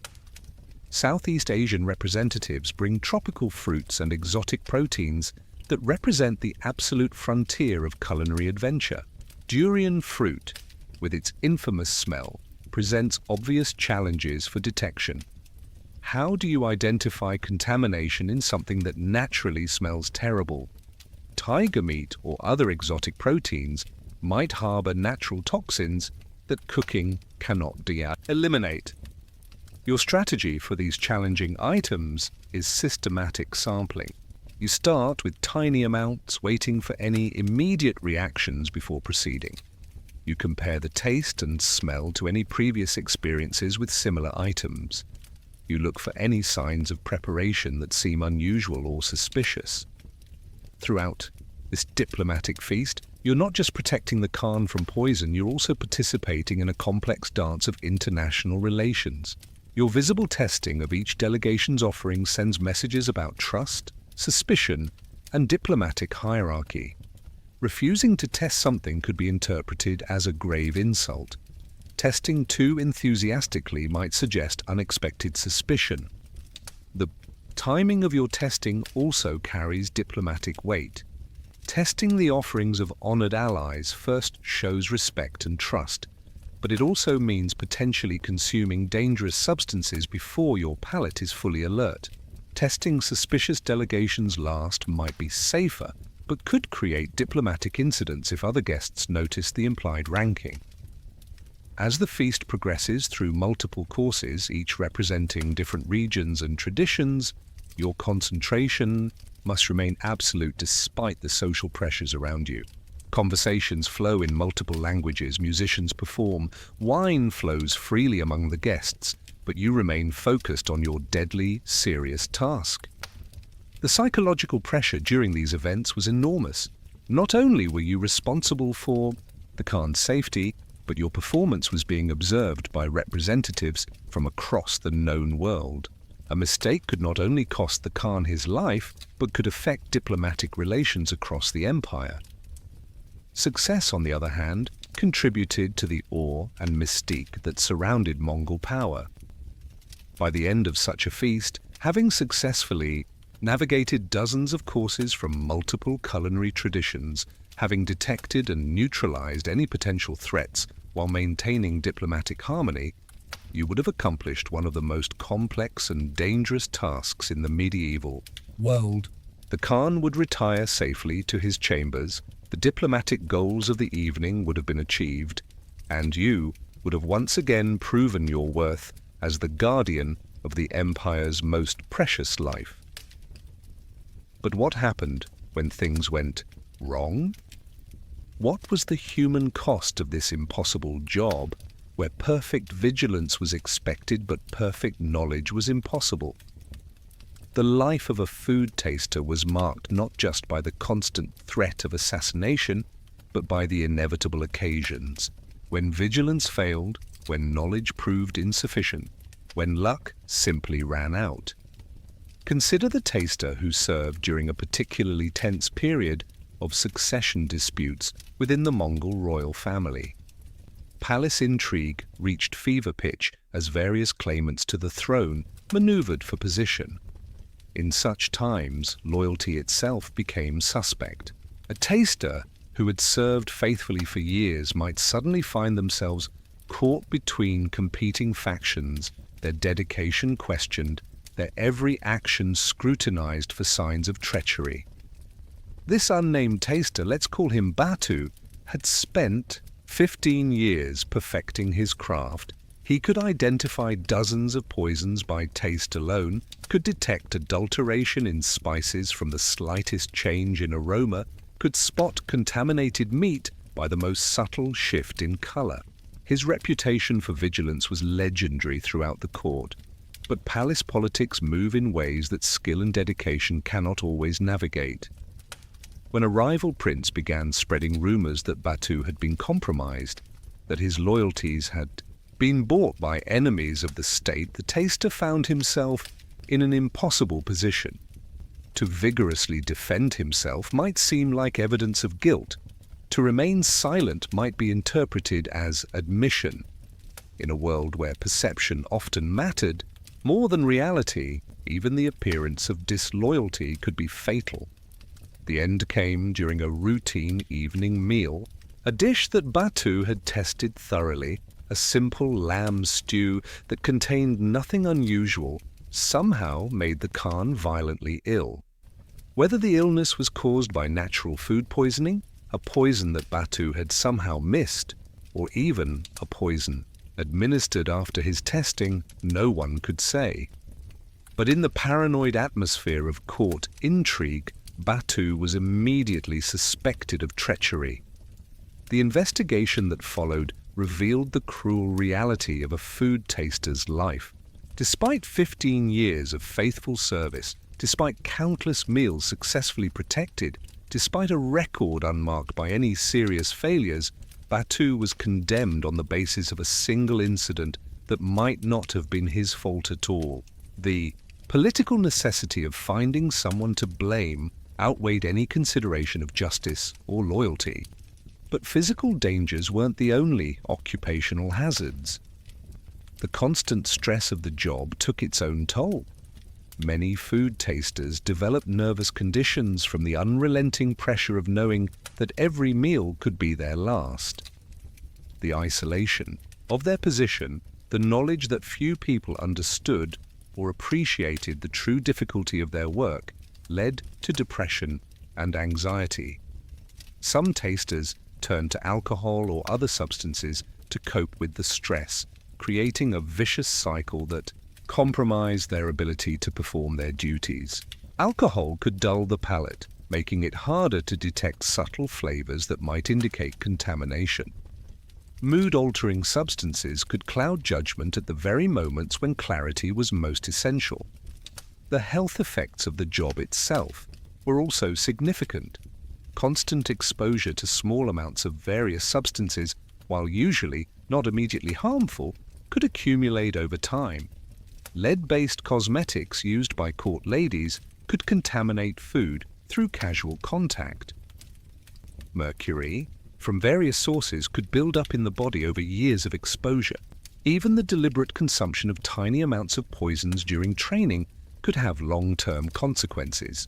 Southeast Asian representatives bring tropical fruits and exotic proteins that represent the absolute frontier of culinary adventure. Durian fruit, with its infamous smell, presents obvious challenges for detection. How do you identify contamination in something that naturally smells terrible? Tiger meat or other exotic proteins might harbor natural toxins that cooking cannot eliminate. Your strategy for these challenging items is systematic sampling. You start with tiny amounts, waiting for any immediate reactions before proceeding. You compare the taste and smell to any previous experiences with similar items. You look for any signs of preparation that seem unusual or suspicious. Throughout this diplomatic feast, you're not just protecting the Khan from poison, you're also participating in a complex dance of international relations. Your visible testing of each delegation's offering sends messages about trust, suspicion, and diplomatic hierarchy. Refusing to test something could be interpreted as a grave insult. Testing too enthusiastically might suggest unexpected suspicion. Timing of your testing also carries diplomatic weight. Testing the offerings of honored allies first shows respect and trust, but it also means potentially consuming dangerous substances before your palate is fully alert. Testing suspicious delegations last might be safer, but could create diplomatic incidents if other guests notice the implied ranking. As the feast progresses through multiple courses, each representing different regions and traditions, your concentration must remain absolute despite the social pressures around you. Conversations flow in multiple languages, musicians perform, wine flows freely among the guests, but you remain focused on your deadly, serious task. The psychological pressure during these events was enormous. Not only were you responsible for the Khan's safety, but your performance was being observed by representatives from across the known world. A mistake could not only cost the Khan his life, but could affect diplomatic relations across the empire. Success, on the other hand, contributed to the awe and mystique that surrounded Mongol power. By the end of such a feast, having successfully navigated dozens of courses from multiple culinary traditions, having detected and neutralized any potential threats while maintaining diplomatic harmony, you would have accomplished one of the most complex and dangerous tasks in the medieval world. The Khan would retire safely to his chambers, the diplomatic goals of the evening would have been achieved, and you would have once again proven your worth as the guardian of the empire's most precious life. But what happened when things went wrong? What was the human cost of this impossible job, where perfect vigilance was expected but perfect knowledge was impossible? The life of a food taster was marked not just by the constant threat of assassination, but by the inevitable occasions, when vigilance failed, when knowledge proved insufficient, when luck simply ran out. Consider the taster who served during a particularly tense period of succession disputes within the Mongol royal family. Palace intrigue reached fever pitch as various claimants to the throne maneuvered for position. In such times, loyalty itself became suspect. A taster who had served faithfully for years might suddenly find themselves caught between competing factions, their dedication questioned, their every action scrutinized for signs of treachery. This unnamed taster, let's call him Batu, had spent 15 years perfecting his craft. He could identify dozens of poisons by taste alone, could detect adulteration in spices from the slightest change in aroma, could spot contaminated meat by the most subtle shift in color. His reputation for vigilance was legendary throughout the court, but palace politics move in ways that skill and dedication cannot always navigate. When a rival prince began spreading rumors that Batu had been compromised, that his loyalties had been bought by enemies of the state, the taster found himself in an impossible position. To vigorously defend himself might seem like evidence of guilt. To remain silent might be interpreted as admission. In a world where perception often mattered more than reality, even the appearance of disloyalty could be fatal. The end came during a routine evening meal, a dish that Batu had tested thoroughly. A simple lamb stew that contained nothing unusual somehow made the Khan violently ill. Whether the illness was caused by natural food poisoning, a poison that Batu had somehow missed, or even a poison administered after his testing, no one could say. But in the paranoid atmosphere of court intrigue, Batu was immediately suspected of treachery. The investigation that followed revealed the cruel reality of a food taster's life. Despite 15 years of faithful service, despite countless meals successfully protected, despite a record unmarked by any serious failures, Batu was condemned on the basis of a single incident that might not have been his fault at all. The political necessity of finding someone to blame outweighed any consideration of justice or loyalty. But physical dangers weren't the only occupational hazards. The constant stress of the job took its own toll. Many food tasters develop nervous conditions from the unrelenting pressure of knowing that every meal could be their last. The isolation of their position, the knowledge that few people understood or appreciated the true difficulty of their work, led to depression and anxiety. Some tasters turned to alcohol or other substances to cope with the stress, creating a vicious cycle that compromised their ability to perform their duties. Alcohol could dull the palate, making it harder to detect subtle flavors that might indicate contamination. Mood-altering substances could cloud judgment at the very moments when clarity was most essential. The health effects of the job itself were also significant. Constant exposure to small amounts of various substances, while usually not immediately harmful, could accumulate over time. Lead-based cosmetics used by court ladies could contaminate food through casual contact. Mercury from various sources could build up in the body over years of exposure. Even the deliberate consumption of tiny amounts of poisons during training could have long-term consequences.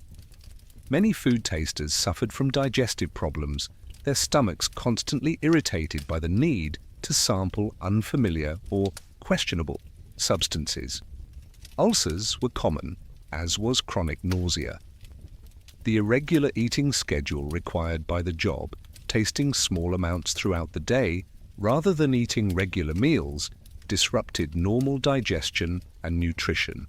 Many food tasters suffered from digestive problems, their stomachs constantly irritated by the need to sample unfamiliar or questionable substances. Ulcers were common, as was chronic nausea. The irregular eating schedule required by the job, tasting small amounts throughout the day rather than eating regular meals, disrupted normal digestion and nutrition.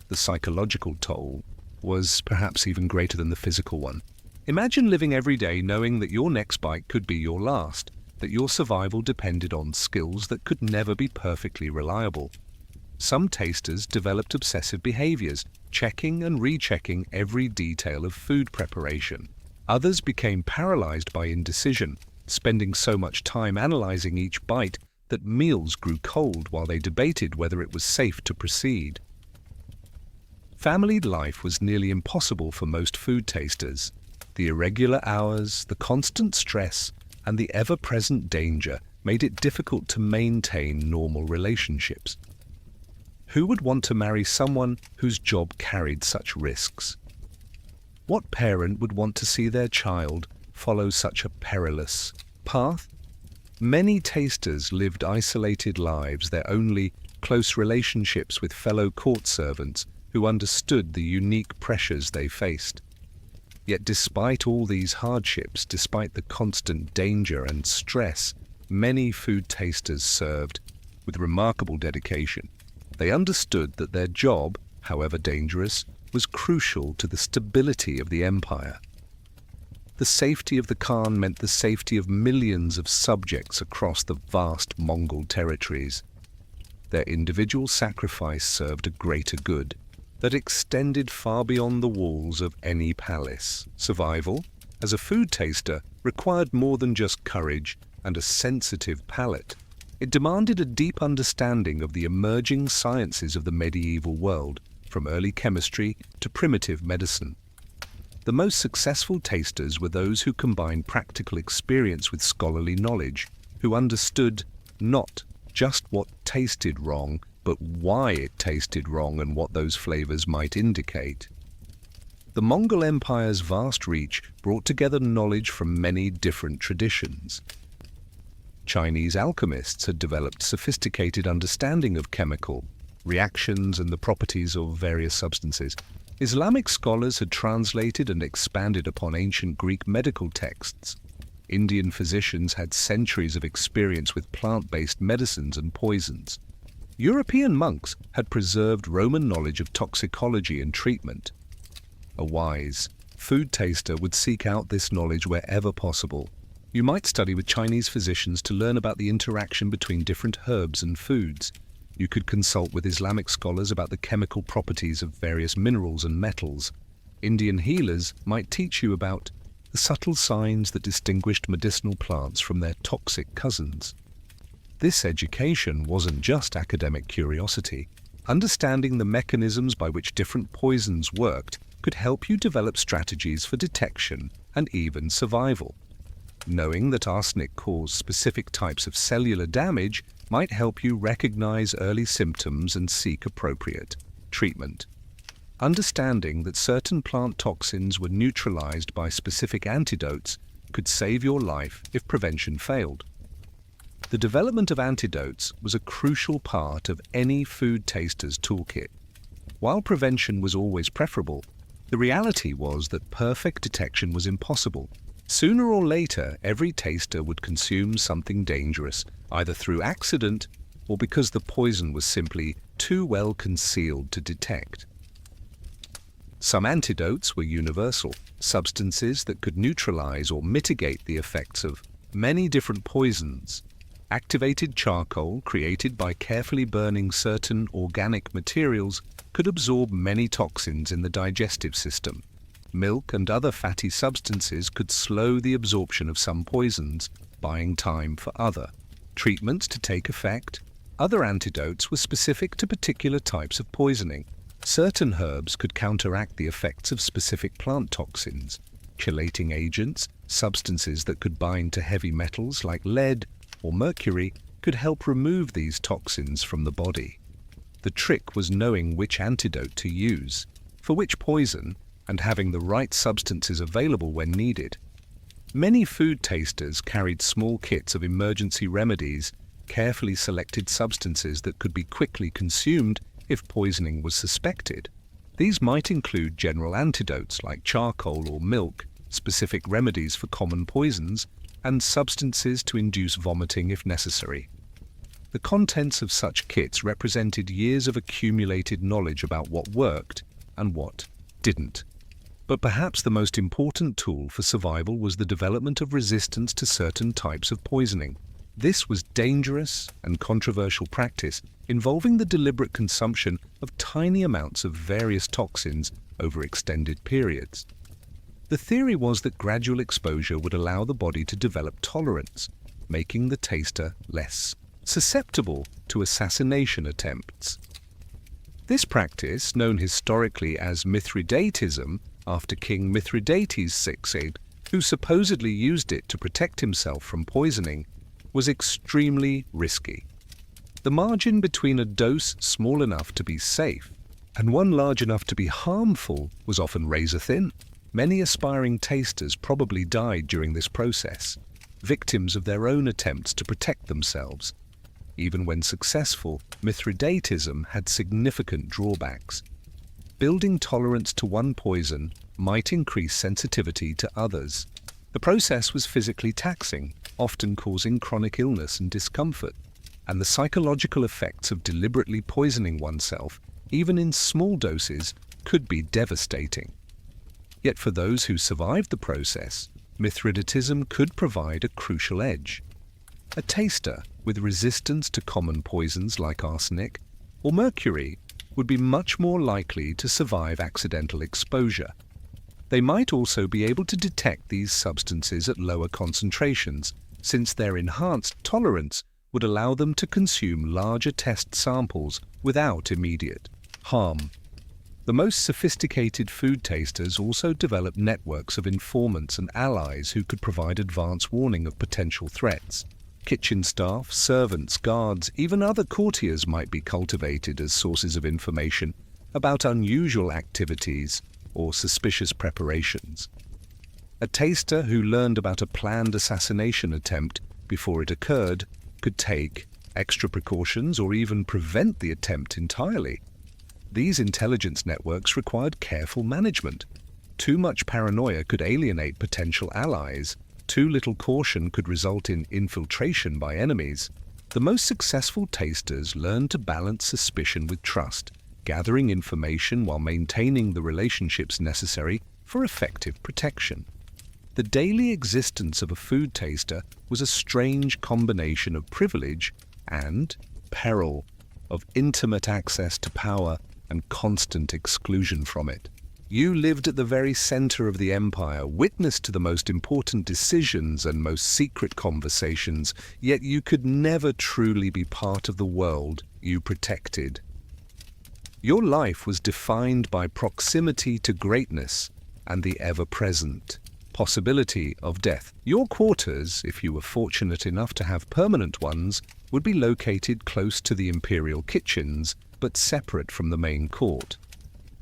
The psychological toll was perhaps even greater than the physical one. Imagine living every day knowing that your next bite could be your last, that your survival depended on skills that could never be perfectly reliable. Some tasters developed obsessive behaviors, checking and rechecking every detail of food preparation. Others became paralyzed by indecision, spending so much time analyzing each bite that meals grew cold while they debated whether it was safe to proceed. Family life was nearly impossible for most food tasters. The irregular hours, the constant stress, and the ever-present danger made it difficult to maintain normal relationships. Who would want to marry someone whose job carried such risks? What parent would want to see their child follow such a perilous path? Many tasters lived isolated lives, their only close relationships with fellow court servants who understood the unique pressures they faced. Yet despite all these hardships, despite the constant danger and stress, many food tasters served with remarkable dedication. They understood that their job, however dangerous, was crucial to the stability of the empire. The safety of the Khan meant the safety of millions of subjects across the vast Mongol territories. Their individual sacrifice served a greater good that extended far beyond the walls of any palace. Survival, as a food taster, required more than just courage and a sensitive palate. It demanded a deep understanding of the emerging sciences of the medieval world, from early chemistry to primitive medicine. The most successful tasters were those who combined practical experience with scholarly knowledge, who understood not just what tasted wrong, but why it tasted wrong and what those flavors might indicate. The Mongol Empire's vast reach brought together knowledge from many different traditions. Chinese alchemists had developed sophisticated understanding of chemical reactions and the properties of various substances. Islamic scholars had translated and expanded upon ancient Greek medical texts. Indian physicians had centuries of experience with plant-based medicines and poisons. European monks had preserved Roman knowledge of toxicology and treatment. A wise food taster would seek out this knowledge wherever possible. You might study with Chinese physicians to learn about the interaction between different herbs and foods. You could consult with Islamic scholars about the chemical properties of various minerals and metals. Indian healers might teach you about the subtle signs that distinguished medicinal plants from their toxic cousins. This education wasn't just academic curiosity. Understanding the mechanisms by which different poisons worked could help you develop strategies for detection and even survival. Knowing that arsenic caused specific types of cellular damage might help you recognize early symptoms and seek appropriate treatment. Understanding that certain plant toxins were neutralized by specific antidotes could save your life if prevention failed. The development of antidotes was a crucial part of any food taster's toolkit. While prevention was always preferable, the reality was that perfect detection was impossible. Sooner or later, every taster would consume something dangerous, either through accident or because the poison was simply too well concealed to detect. Some antidotes were universal, substances that could neutralize or mitigate the effects of many different poisons. Activated charcoal, created by carefully burning certain organic materials, could absorb many toxins in the digestive system. Milk and other fatty substances could slow the absorption of some poisons, buying time for other treatments to take effect. Other antidotes were specific to particular types of poisoning. Certain herbs could counteract the effects of specific plant toxins. Chelating agents, substances that could bind to heavy metals like lead or mercury, could help remove these toxins from the body. The trick was knowing which antidote to use, for which poison, and having the right substances available when needed. Many food tasters carried small kits of emergency remedies, carefully selected substances that could be quickly consumed if poisoning was suspected. These might include general antidotes like charcoal or milk, specific remedies for common poisons, and substances to induce vomiting if necessary. The contents of such kits represented years of accumulated knowledge about what worked and what didn't. But perhaps the most important tool for survival was the development of resistance to certain types of poisoning. This was dangerous and controversial practice involving the deliberate consumption of tiny amounts of various toxins over extended periods. The theory was that gradual exposure would allow the body to develop tolerance, making the taster less susceptible to assassination attempts. This practice, known historically as Mithridatism, after King Mithridates VI, who supposedly used it to protect himself from poisoning, was extremely risky. The margin between a dose small enough to be safe and one large enough to be harmful was often razor thin. Many aspiring tasters probably died during this process, victims of their own attempts to protect themselves. Even when successful, Mithridatism had significant drawbacks. Building tolerance to one poison might increase sensitivity to others. The process was physically taxing, often causing chronic illness and discomfort, and the psychological effects of deliberately poisoning oneself, even in small doses, could be devastating. Yet for those who survived the process, Mithridatism could provide a crucial edge. A taster with resistance to common poisons like arsenic or mercury would be much more likely to survive accidental exposure. They might also be able to detect these substances at lower concentrations, since their enhanced tolerance would allow them to consume larger test samples without immediate harm. The most sophisticated food tasters also developed networks of informants and allies who could provide advance warning of potential threats. Kitchen staff, servants, guards, even other courtiers might be cultivated as sources of information about unusual activities or suspicious preparations. A taster who learned about a planned assassination attempt before it occurred could take extra precautions or even prevent the attempt entirely. These intelligence networks required careful management. Too much paranoia could alienate potential allies. Too little caution could result in infiltration by enemies. The most successful tasters learned to balance suspicion with trust, gathering information while maintaining the relationships necessary for effective protection. The daily existence of a food taster was a strange combination of privilege and peril, of intimate access to power and constant exclusion from it. You lived at the very center of the empire, witness to the most important decisions and most secret conversations, yet you could never truly be part of the world you protected. Your life was defined by proximity to greatness and the ever-present possibility of death. Your quarters, if you were fortunate enough to have permanent ones, would be located close to the imperial kitchens, but separate from the main court.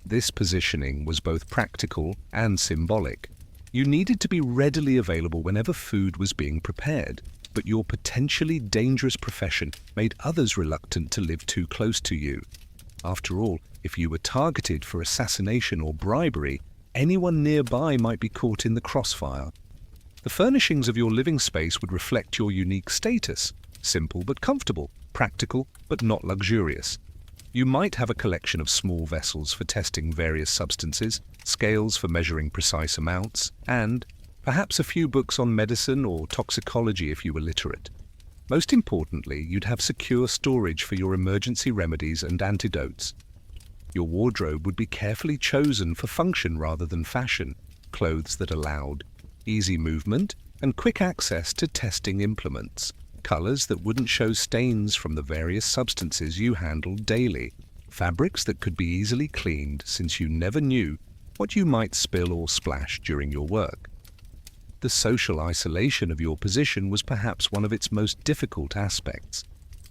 This positioning was both practical and symbolic. You needed to be readily available whenever food was being prepared, but your potentially dangerous profession made others reluctant to live too close to you. After all, if you were targeted for assassination or bribery, anyone nearby might be caught in the crossfire. The furnishings of your living space would reflect your unique status: simple but comfortable, practical but not luxurious. You might have a collection of small vessels for testing various substances, scales for measuring precise amounts, and perhaps a few books on medicine or toxicology if you were literate. Most importantly, you'd have secure storage for your emergency remedies and antidotes. Your wardrobe would be carefully chosen for function rather than fashion, clothes that allowed easy movement and quick access to testing implements, colors that wouldn't show stains from the various substances you handled daily, fabrics that could be easily cleaned since you never knew what you might spill or splash during your work. The social isolation of your position was perhaps one of its most difficult aspects.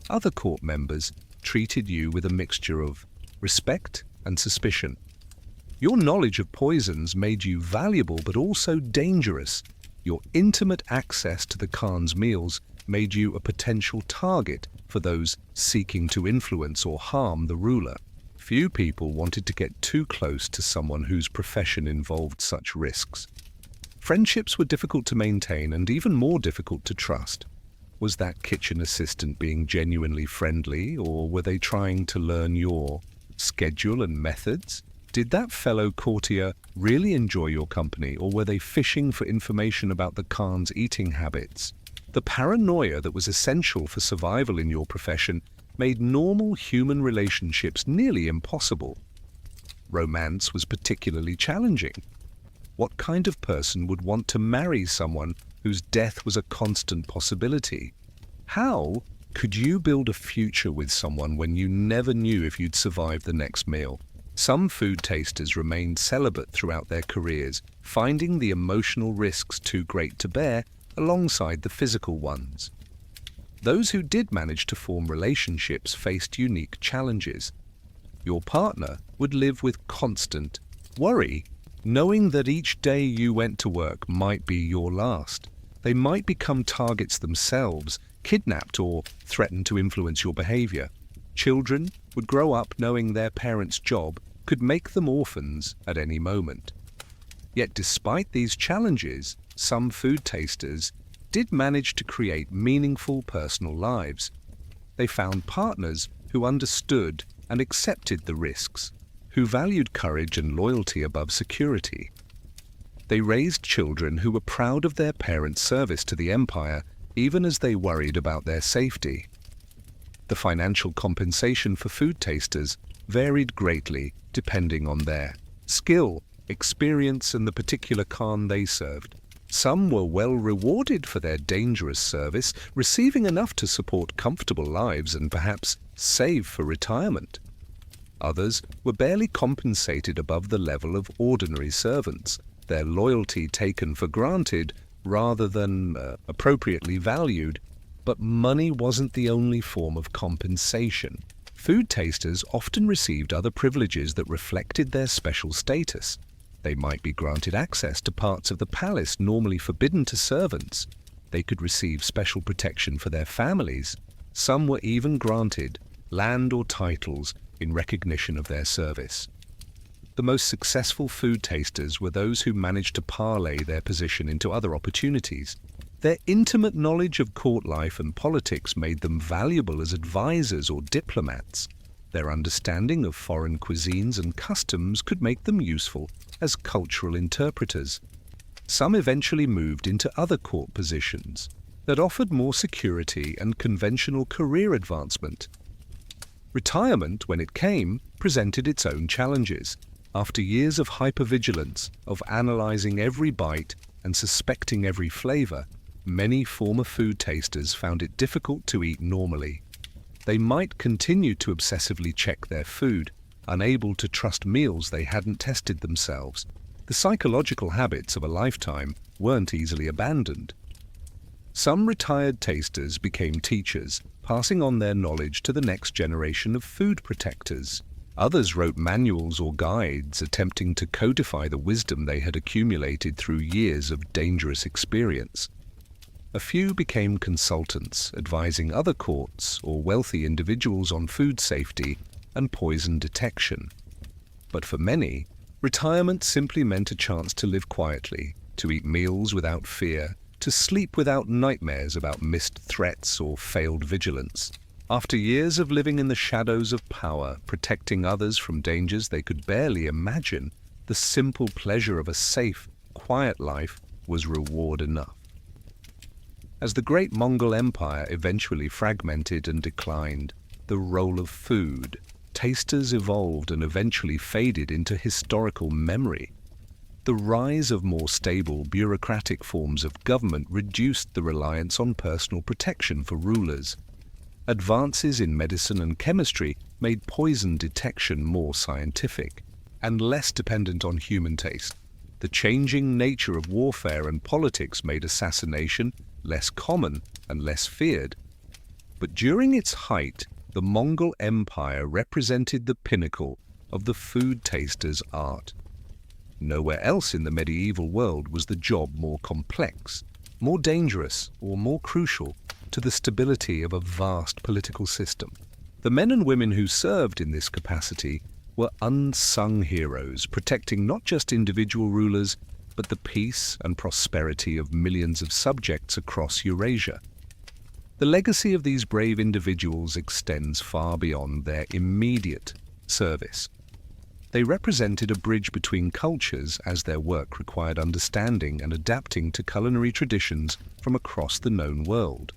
Other court members treated you with a mixture of respect and suspicion. Your knowledge of poisons made you valuable but also dangerous. Your intimate access to the Khan's meals made you a potential target for those seeking to influence or harm the ruler. Few people wanted to get too close to someone whose profession involved such risks. Friendships were difficult to maintain and even more difficult to trust. Was that kitchen assistant being genuinely friendly, or were they trying to learn your schedule and methods? Did that fellow courtier really enjoy your company, or were they fishing for information about the Khan's eating habits? The paranoia that was essential for survival in your profession made normal human relationships nearly impossible. Romance was particularly challenging. What kind of person would want to marry someone whose death was a constant possibility? How could you build a future with someone when you never knew if you'd survive the next meal? Some food tasters remained celibate throughout their careers, finding the emotional risks too great to bear alongside the physical ones. Those who did manage to form relationships faced unique challenges. Your partner would live with constant worry, knowing that each day you went to work might be your last. They might become targets themselves, kidnapped or threaten to influence your behavior. Children would grow up knowing their parents' job could make them orphans at any moment. Yet despite these challenges, some food tasters did manage to create meaningful personal lives. They found partners who understood and accepted the risks, who valued courage and loyalty above security. They raised children who were proud of their parents' service to the empire, even as they worried about their safety. The financial compensation for food tasters varied greatly depending on their skill, experience, and the particular Khan they served. Some were well rewarded for their dangerous service, receiving enough to support comfortable lives and perhaps save for retirement. Others were barely compensated above the level of ordinary servants, their loyalty taken for granted rather than appropriately valued. But money wasn't the only form of compensation. Food tasters often received other privileges that reflected their special status. They might be granted access to parts of the palace normally forbidden to servants. They could receive special protection for their families. Some were even granted land or titles in recognition of their service. The most successful food tasters were those who managed to parlay their position into other opportunities. Their intimate knowledge of court life and politics made them valuable as advisors or diplomats. Their understanding of foreign cuisines and customs could make them useful as cultural interpreters. Some eventually moved into other court positions that offered more security and conventional career advancement. Retirement, when it came, presented its own challenges. After years of hypervigilance, of analyzing every bite and suspecting every flavor, many former food tasters found it difficult to eat normally. They might continue to obsessively check their food, unable to trust meals they hadn't tested themselves. The psychological habits of a lifetime weren't easily abandoned. Some retired tasters became teachers, passing on their knowledge to the next generation of food protectors. Others wrote manuals or guides attempting to codify the wisdom they had accumulated through years of dangerous experience. A few became consultants, advising other courts or wealthy individuals on food safety and poison detection. But for many, retirement simply meant a chance to live quietly, to eat meals without fear, to sleep without nightmares about missed threats or failed vigilance. After years of living in the shadows of power, protecting others from dangers they could barely imagine, the simple pleasure of a safe, quiet life was reward enough. As the great Mongol Empire eventually fragmented and declined, the role of food, tasters evolved and eventually faded into historical memory. The rise of more stable bureaucratic forms of government reduced the reliance on personal protection for rulers. Advances in medicine and chemistry made poison detection more scientific and less dependent on human taste. The changing nature of warfare and politics made assassination less common and less feared. But during its height, the Mongol Empire represented the pinnacle of the food taster's art. Nowhere else in the medieval world was the job more complex, more dangerous, or more crucial to the stability of a vast political system. The men and women who served in this capacity were unsung heroes, protecting not just individual rulers, but the peace and prosperity of millions of subjects across Eurasia. The legacy of these brave individuals extends far beyond their immediate service. They represented a bridge between cultures as their work required understanding and adapting to culinary traditions from across the known world.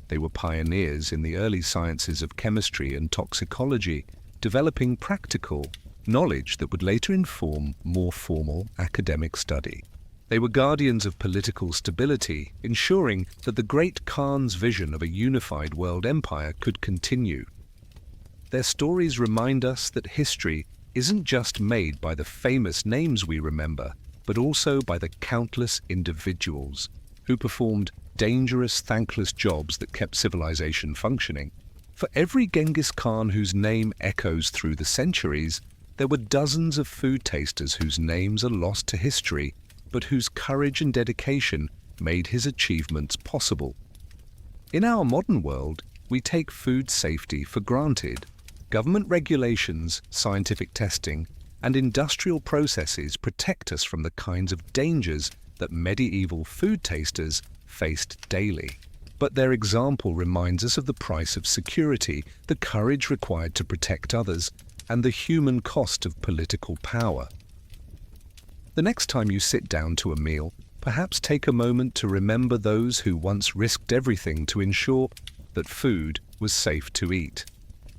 They were pioneers in the early sciences of chemistry and toxicology, developing practical knowledge that would later inform more formal academic study. They were guardians of political stability, ensuring that the great Khan's vision of a unified world empire could continue. Their stories remind us that history isn't just made by the famous names we remember, but also by the countless individuals who performed dangerous, thankless jobs that kept civilization functioning. For every Genghis Khan whose name echoes through the centuries, there were dozens of food tasters whose names are lost to history, but whose courage and dedication made his achievements possible. In our modern world, we take food safety for granted. Government regulations, scientific testing, and industrial processes protect us from the kinds of dangers that medieval food tasters faced daily. But their example reminds us of the price of security, the courage required to protect others, and the human cost of political power. The next time you sit down to a meal, perhaps take a moment to remember those who once risked everything to ensure that food was safe to eat.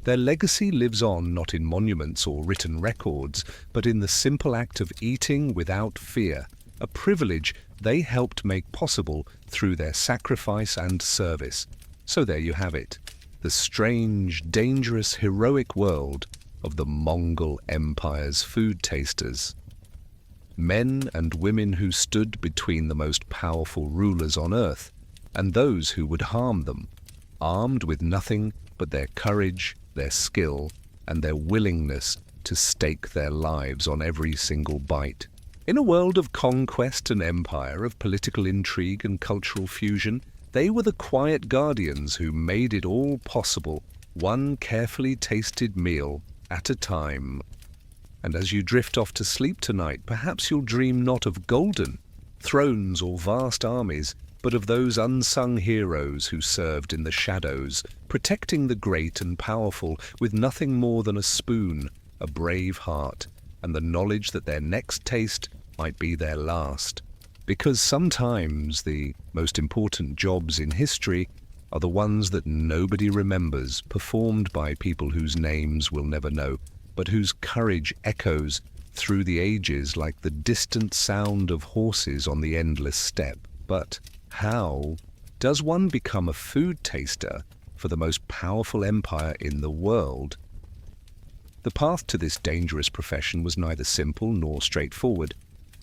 Their legacy lives on not in monuments or written records, but in the simple act of eating without fear, a privilege they helped make possible through their sacrifice and service. So there you have it, the strange, dangerous, heroic world of the Mongol Empire's food tasters. Men and women who stood between the most powerful rulers on earth and those who would harm them, armed with nothing but their courage, their skill, and their willingness to stake their lives on every single bite. In a world of conquest and empire, of political intrigue and cultural fusion, they were the quiet guardians who made it all possible, one carefully tasted meal at a time. And as you drift off to sleep tonight, perhaps you'll dream not of golden thrones or vast armies, but of those unsung heroes who served in the shadows, protecting the great and powerful with nothing more than a spoon, a brave heart, and the knowledge that their next taste might be their last. Because sometimes the most important jobs in history are the ones that nobody remembers, performed by people whose names we'll never know, but whose courage echoes through the ages like the distant sound of horses on the endless steppe. But how does one become a food taster for the most powerful empire in the world? The path to this dangerous profession was neither simple nor straightforward,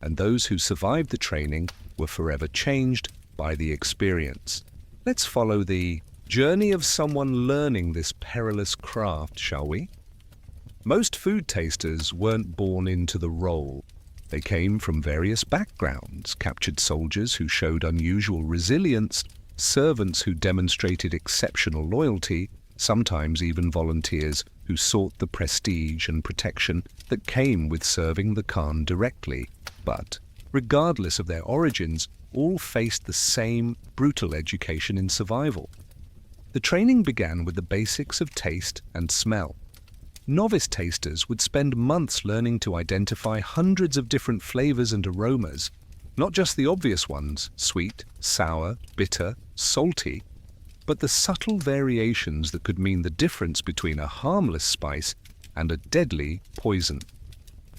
and those who survived the training were forever changed by the experience. Let's follow the journey of someone learning this perilous craft, shall we? Most food tasters weren't born into the role. They came from various backgrounds: captured soldiers who showed unusual resilience, servants who demonstrated exceptional loyalty, sometimes even volunteers who sought the prestige and protection that came with serving the Khan directly. But, regardless of their origins, all faced the same brutal education in survival. The training began with the basics of taste and smell. Novice tasters would spend months learning to identify hundreds of different flavors and aromas, not just the obvious ones, sweet, sour, bitter, salty, but the subtle variations that could mean the difference between a harmless spice and a deadly poison.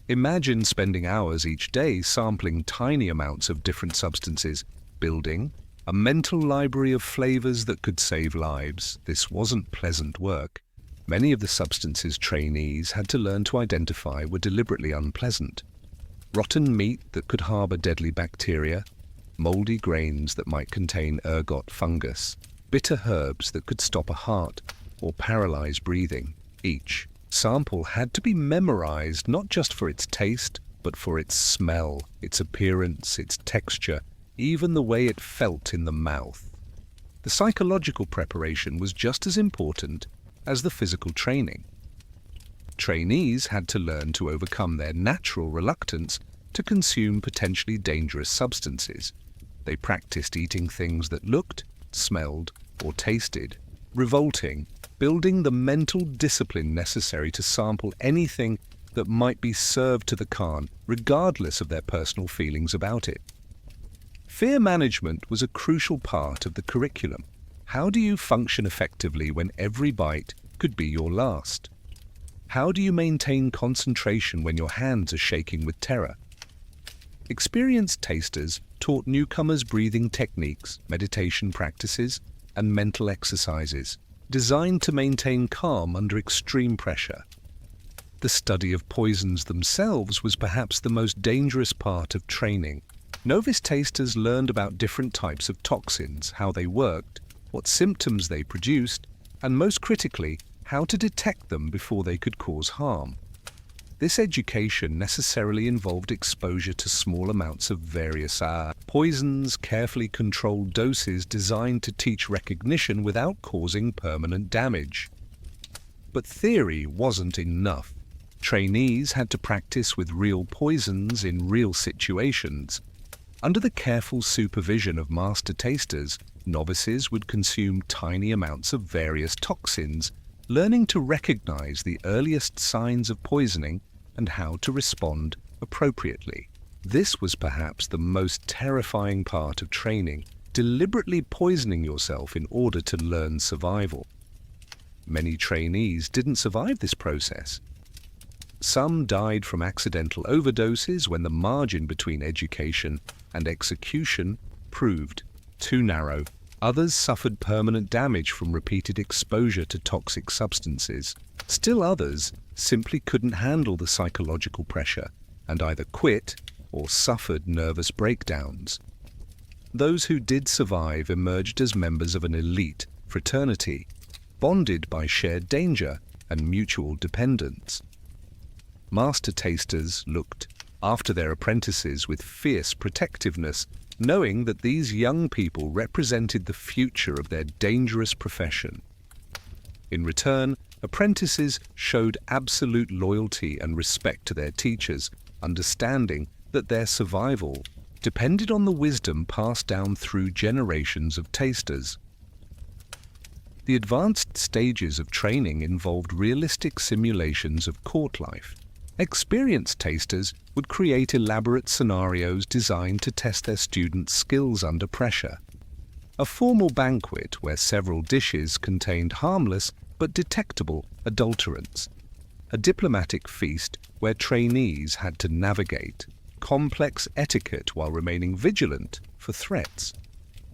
Imagine spending hours each day sampling tiny amounts of different substances, building a mental library of flavors that could save lives. This wasn't pleasant work. Many of the substances trainees had to learn to identify were deliberately unpleasant. Rotten meat that could harbor deadly bacteria, moldy grains that might contain ergot fungus, bitter herbs that could stop a heart or paralyze breathing. Each sample had to be memorized not just for its taste, but for its smell, its appearance, its texture, even the way it felt in the mouth. The psychological preparation was just as important as the physical training. Trainees had to learn to overcome their natural reluctance to consume potentially dangerous substances. They practiced eating things that looked, smelled, or tasted revolting, building the mental discipline necessary to sample anything that might be served to the Khan, regardless of their personal feelings about it. Fear management was a crucial part of the curriculum. How do you function effectively when every bite could be your last? How do you maintain concentration when your hands are shaking with terror? Experienced tasters taught newcomers breathing techniques, meditation practices, and mental exercises designed to maintain calm under extreme pressure. The study of poisons themselves was perhaps the most dangerous part of training. Novice tasters learned about different types of toxins, how they worked, what symptoms they produced, and most critically, how to detect them before they could cause harm. This education necessarily involved exposure to small amounts of various poisons, carefully controlled doses designed to teach recognition without causing permanent damage. But theory wasn't enough. Trainees had to practice with real poisons in real situations. Under the careful supervision of master tasters, novices would consume tiny amounts of various toxins, learning to recognize the earliest signs of poisoning and how to respond appropriately. This was perhaps the most terrifying part of training, deliberately poisoning yourself in order to learn survival. Many trainees didn't survive this process. Some died from accidental overdoses when the margin between education and execution proved too narrow. Others suffered permanent damage from repeated exposure to toxic substances. Still others simply couldn't handle the psychological pressure and either quit or suffered nervous breakdowns. Those who did survive emerged as members of an elite fraternity, bonded by shared danger and mutual dependence. Master tasters looked after their apprentices with fierce protectiveness, knowing that these young people represented the future of their dangerous profession. In return, apprentices showed absolute loyalty and respect to their teachers, understanding that their survival depended on the wisdom passed down through generations of tasters. The advanced stages of training involved realistic simulations of court life. Experienced tasters would create elaborate scenarios designed to test their students' skills under pressure. A formal banquet where several dishes contained harmless but detectable adulterants. A diplomatic feast where trainees had to navigate complex etiquette while remaining vigilant for threats.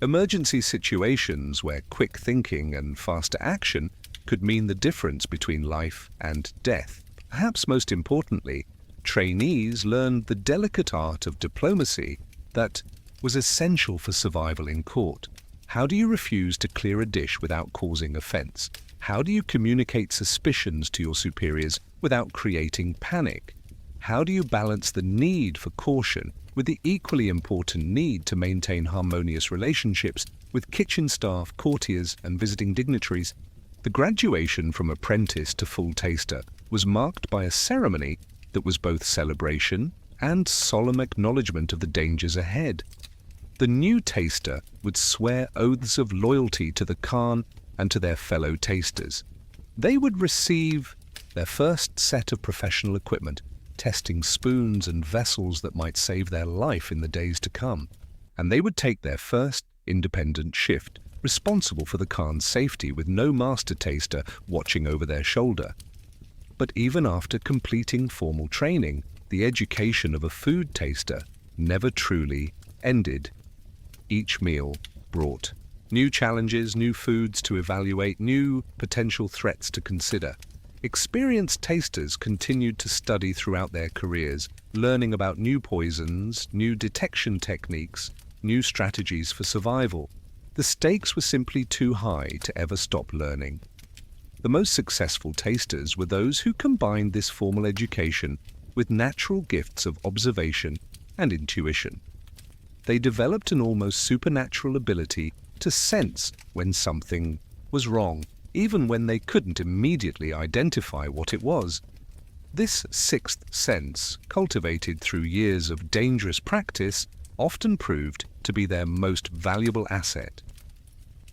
Emergency situations where quick thinking and faster action could mean the difference between life and death. Perhaps most importantly, trainees learned the delicate art of diplomacy that was essential for survival in court. How do you refuse to clear a dish without causing offense? How do you communicate suspicions to your superiors without creating panic? How do you balance the need for caution with the equally important need to maintain harmonious relationships with kitchen staff, courtiers, and visiting dignitaries? The graduation from apprentice to full taster was marked by a ceremony that was both celebration and solemn acknowledgement of the dangers ahead. The new taster would swear oaths of loyalty to the Khan and to their fellow tasters. They would receive their first set of professional equipment, testing spoons and vessels that might save their life in the days to come. And they would take their first independent shift, responsible for the Khan's safety with no master taster watching over their shoulder. But even after completing formal training, the education of a food taster never truly ended. Each meal brought new challenges, new foods to evaluate, new potential threats to consider. Experienced tasters continued to study throughout their careers, learning about new poisons, new detection techniques, new strategies for survival. The stakes were simply too high to ever stop learning. The most successful tasters were those who combined this formal education with natural gifts of observation and intuition. They developed an almost supernatural ability to sense when something was wrong, even when they couldn't immediately identify what it was. This sixth sense, cultivated through years of dangerous practice, often proved to be their most valuable asset.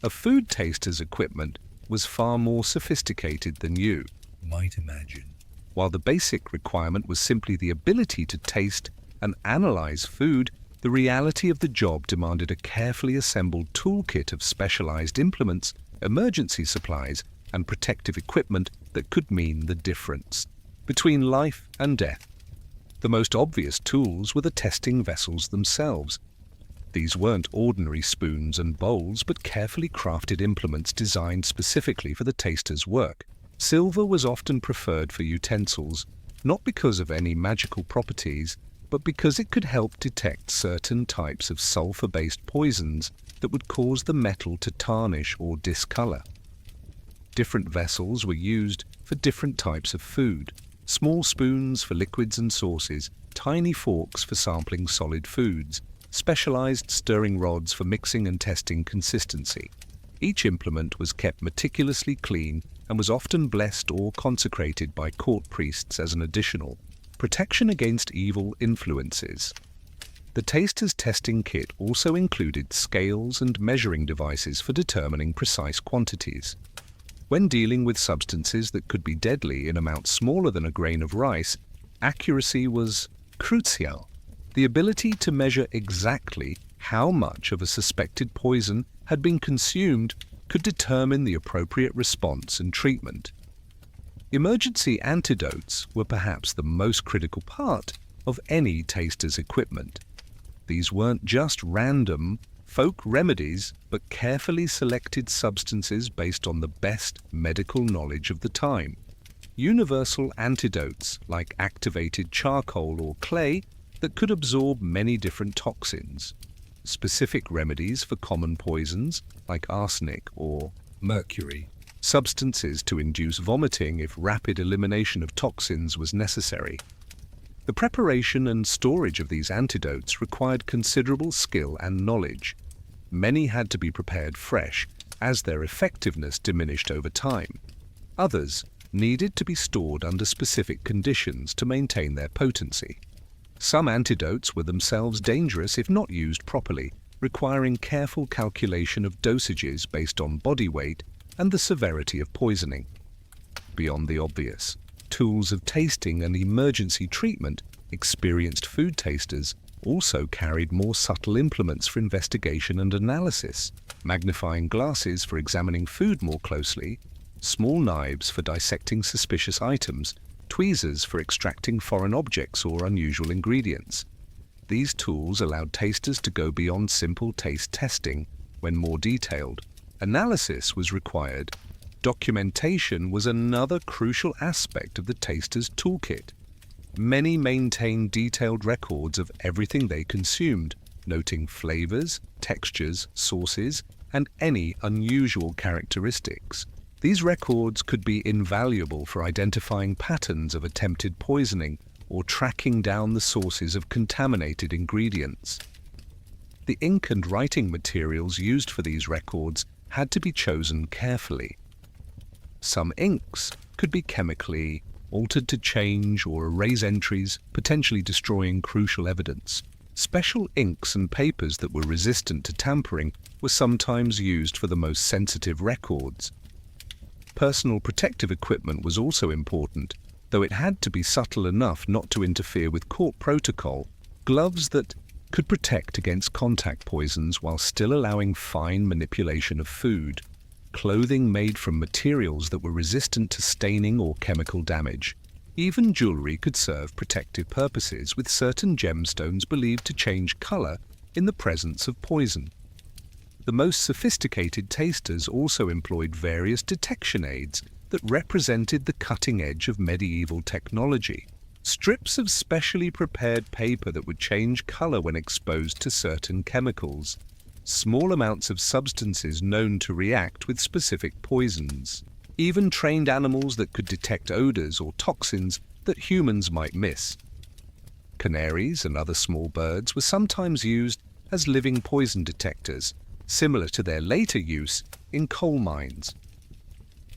A food taster's equipment was far more sophisticated than you might imagine. While the basic requirement was simply the ability to taste and analyze food, the reality of the job demanded a carefully assembled toolkit of specialized implements, emergency supplies, and protective equipment that could mean the difference between life and death. The most obvious tools were the testing vessels themselves. These weren't ordinary spoons and bowls, but carefully crafted implements designed specifically for the taster's work. Silver was often preferred for utensils, not because of any magical properties, but because it could help detect certain types of sulfur-based poisons that would cause the metal to tarnish or discolor. Different vessels were used for different types of food: small spoons for liquids and sauces, tiny forks for sampling solid foods, specialized stirring rods for mixing and testing consistency. Each implement was kept meticulously clean and was often blessed or consecrated by court priests as an additional protection against evil influences. The taster's testing kit also included scales and measuring devices for determining precise quantities. When dealing with substances that could be deadly in amounts smaller than a grain of rice, accuracy was crucial. The ability to measure exactly how much of a suspected poison had been consumed could determine the appropriate response and treatment. Emergency antidotes were perhaps the most critical part of any taster's equipment. These weren't just random folk remedies, but carefully selected substances based on the best medical knowledge of the time. Universal antidotes like activated charcoal or clay that could absorb many different toxins. Specific remedies for common poisons like arsenic or mercury. Substances to induce vomiting if rapid elimination of toxins was necessary. The preparation and storage of these antidotes required considerable skill and knowledge. Many had to be prepared fresh, as their effectiveness diminished over time. Others needed to be stored under specific conditions to maintain their potency. Some antidotes were themselves dangerous if not used properly, requiring careful calculation of dosages based on body weight and the severity of poisoning. Beyond the obvious tools of tasting and emergency treatment, experienced food tasters also carried more subtle implements for investigation and analysis: magnifying glasses for examining food more closely, small knives for dissecting suspicious items, tweezers for extracting foreign objects or unusual ingredients. These tools allowed tasters to go beyond simple taste testing. When more detailed analysis was required, documentation was another crucial aspect of the taster's toolkit. Many maintained detailed records of everything they consumed, noting flavors, textures, sauces, and any unusual characteristics. These records could be invaluable for identifying patterns of attempted poisoning or tracking down the sources of contaminated ingredients. The ink and writing materials used for these records had to be chosen carefully. Some inks could be chemically altered to change or erase entries, potentially destroying crucial evidence. Special inks and papers that were resistant to tampering were sometimes used for the most sensitive records. Personal protective equipment was also important, though it had to be subtle enough not to interfere with court protocol. Gloves that could protect against contact poisons while still allowing fine manipulation of food. Clothing made from materials that were resistant to staining or chemical damage. Even jewelry could serve protective purposes, with certain gemstones believed to change color in the presence of poison. The most sophisticated tasters also employed various detection aids that represented the cutting edge of medieval technology. Strips of specially prepared paper that would change color when exposed to certain chemicals. Small amounts of substances known to react with specific poisons. Even trained animals that could detect odors or toxins that humans might miss. Canaries and other small birds were sometimes used as living poison detectors, similar to their later use in coal mines.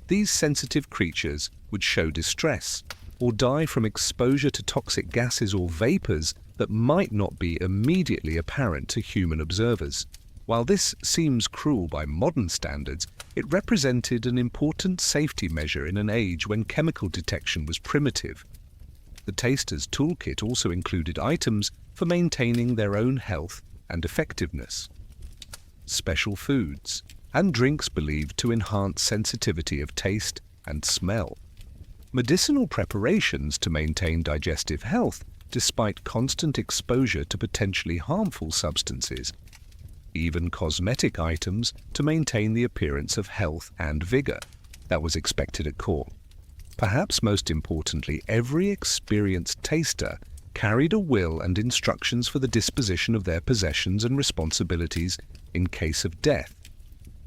These sensitive creatures would show distress or die from exposure to toxic gases or vapors that might not be immediately apparent to human observers. While this seems cruel by modern standards, it represented an important safety measure in an age when chemical detection was primitive. The taster's toolkit also included items for maintaining their own health and effectiveness. Special foods and drinks believed to enhance sensitivity of taste and smell. Medicinal preparations to maintain digestive health despite constant exposure to potentially harmful substances. Even cosmetic items to maintain the appearance of health and vigor that was expected at court. Perhaps most importantly, every experienced taster carried a will and instructions for the disposition of their possessions and responsibilities in case of death.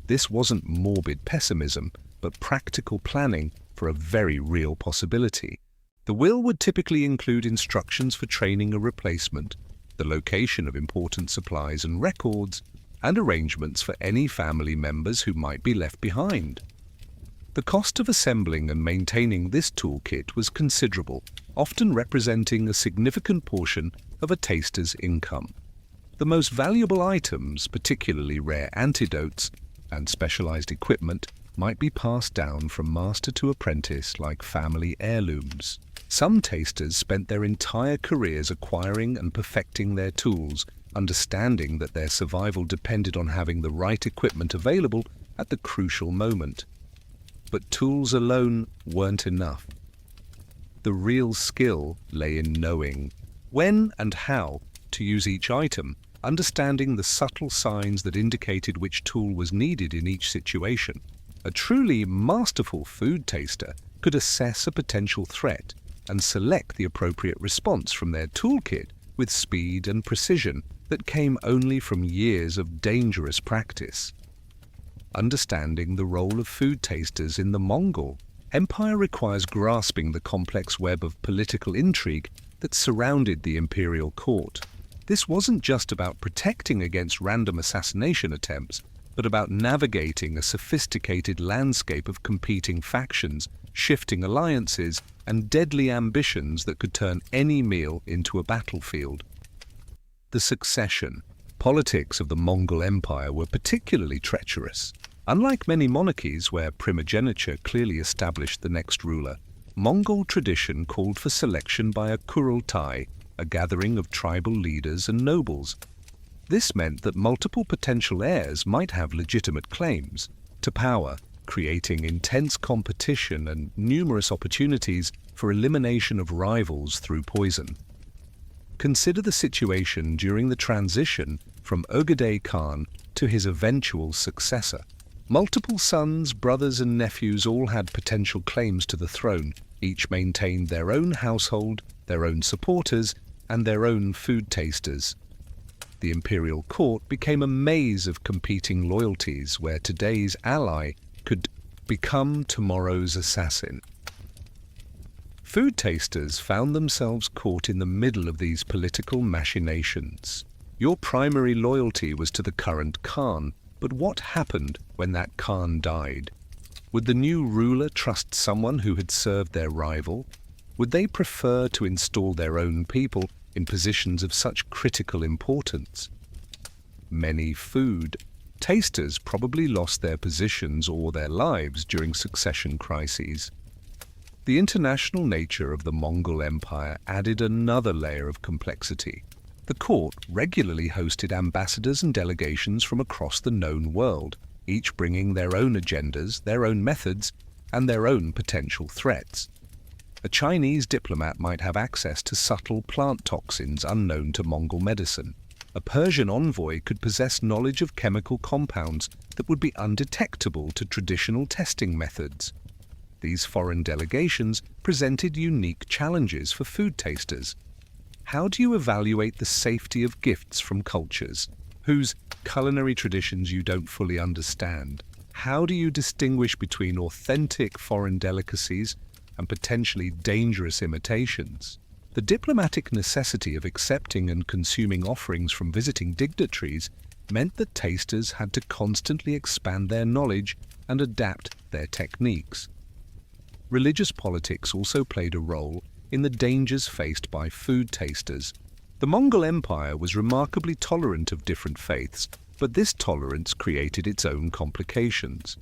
This wasn't morbid pessimism, but practical planning for a very real possibility. The will would typically include instructions for training a replacement, the location of important supplies and records, and arrangements for any family members who might be left behind. The cost of assembling and maintaining this toolkit was considerable, often representing a significant portion of a taster's income. The most valuable items, particularly rare antidotes and specialized equipment, might be passed down from master to apprentice like family heirlooms. Some tasters spent their entire careers acquiring and perfecting their tools, understanding that their survival depended on having the right equipment available at the crucial moment. But tools alone weren't enough. The real skill lay in knowing when and how to use each item, understanding the subtle signs that indicated which tool was needed in each situation. A truly masterful food taster could assess a potential threat and select the appropriate response from their toolkit with speed and precision that came only from years of dangerous practice. Understanding the role of food tasters in the Mongol Empire requires grasping the complex web of political intrigue that surrounded the imperial court. This wasn't just about protecting against random assassination attempts, but about navigating a sophisticated landscape of competing factions, shifting alliances, and deadly ambitions that could turn any meal into a battlefield. The succession politics of the Mongol Empire were particularly treacherous. Unlike many monarchies where primogeniture clearly established the next ruler, Mongol tradition called for selection by a kurultai, a gathering of tribal leaders and nobles. This meant that multiple potential heirs might have legitimate claims to power, creating intense competition and numerous opportunities for elimination of rivals through poison. Consider the situation during the transition from Ogedei Khan to his eventual successor. Multiple sons, brothers and nephews all had potential claims to the throne. Each maintained their own household, their own supporters, and their own food tasters. The imperial court became a maze of competing loyalties where today's ally could Become tomorrow's assassin. Food tasters found themselves caught in the middle of these political machinations. Your primary loyalty was to the current Khan, but what happened when that Khan died? Would the new ruler trust someone who had served their rival? Would they prefer to install their own people in positions of such critical importance? Many food tasters probably lost their positions or their lives during succession crises. The international nature of the Mongol Empire added another layer of complexity. The court regularly hosted ambassadors and delegations from across the known world, each bringing their own agendas, their own methods, and their own potential threats. A Chinese diplomat might have access to subtle plant toxins unknown to Mongol medicine. A Persian envoy could possess knowledge of chemical compounds that would be undetectable to traditional testing methods. These foreign delegations presented unique challenges for food tasters. How do you evaluate the safety of gifts from cultures whose culinary traditions you don't fully understand? How do you distinguish between authentic foreign delicacies and potentially dangerous imitations? The diplomatic necessity of accepting and consuming offerings from visiting dignitaries meant that tasters had to constantly expand their knowledge and adapt their techniques. Religious politics also played a role in the dangers faced by food tasters. The Mongol Empire was remarkably tolerant of different faiths, but this tolerance created its own complications.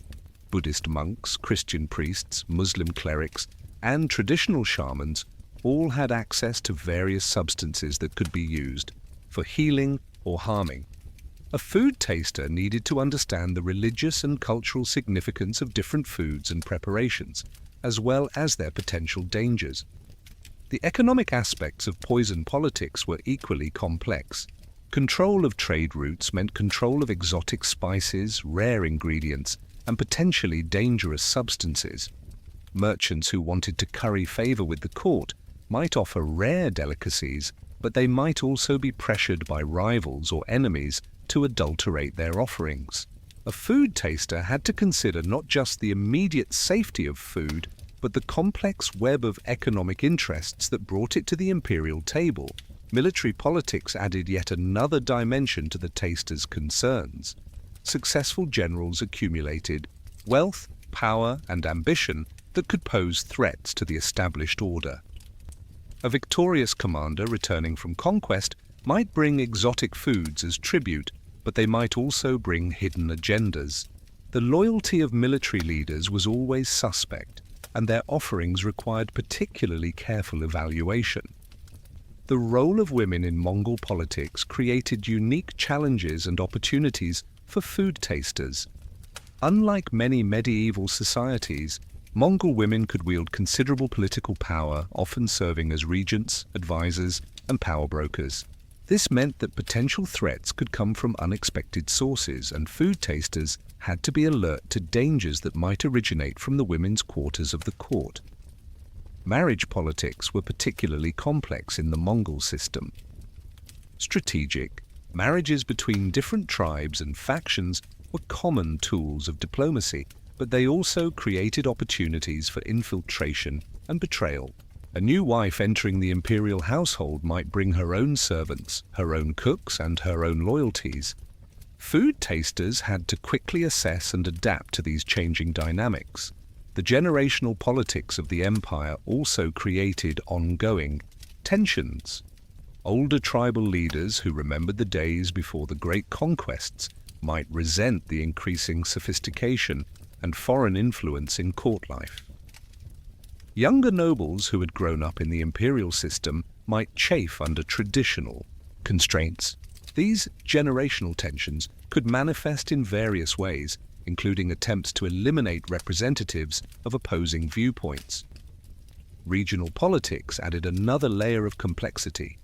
Buddhist monks, Christian priests, Muslim clerics, and traditional shamans all had access to various substances that could be used for healing or harming. A food taster needed to understand the religious and cultural significance of different foods and preparations, as well as their potential dangers. The economic aspects of poison politics were equally complex. Control of trade routes meant control of exotic spices, rare ingredients, and potentially dangerous substances. Merchants who wanted to curry favor with the court might offer rare delicacies, but they might also be pressured by rivals or enemies to adulterate their offerings. A food taster had to consider not just the immediate safety of food, but the complex web of economic interests that brought it to the imperial table. Military politics added yet another dimension to the taster's concerns. Successful generals accumulated wealth, power, and ambition that could pose threats to the established order. A victorious commander returning from conquest might bring exotic foods as tribute, but they might also bring hidden agendas. The loyalty of military leaders was always suspect, and their offerings required particularly careful evaluation. The role of women in Mongol politics created unique challenges and opportunities for food tasters. Unlike many medieval societies, Mongol women could wield considerable political power, often serving as regents, advisors, and power brokers. This meant that potential threats could come from unexpected sources, and food tasters had to be alert to dangers that might originate from the women's quarters of the court. Marriage politics were particularly complex in the Mongol system. Strategic, marriages between different tribes and factions were common tools of diplomacy, but they also created opportunities for infiltration and betrayal. A new wife entering the imperial household might bring her own servants, her own cooks, and her own loyalties. Food tasters had to quickly assess and adapt to these changing dynamics. The generational politics of the empire also created ongoing tensions. Older tribal leaders who remembered the days before the great conquests might resent the increasing sophistication and foreign influence in court life. Younger nobles who had grown up in the imperial system might chafe under traditional constraints. These generational tensions could manifest in various ways, including attempts to eliminate representatives of opposing viewpoints. Regional politics added another layer of complexity.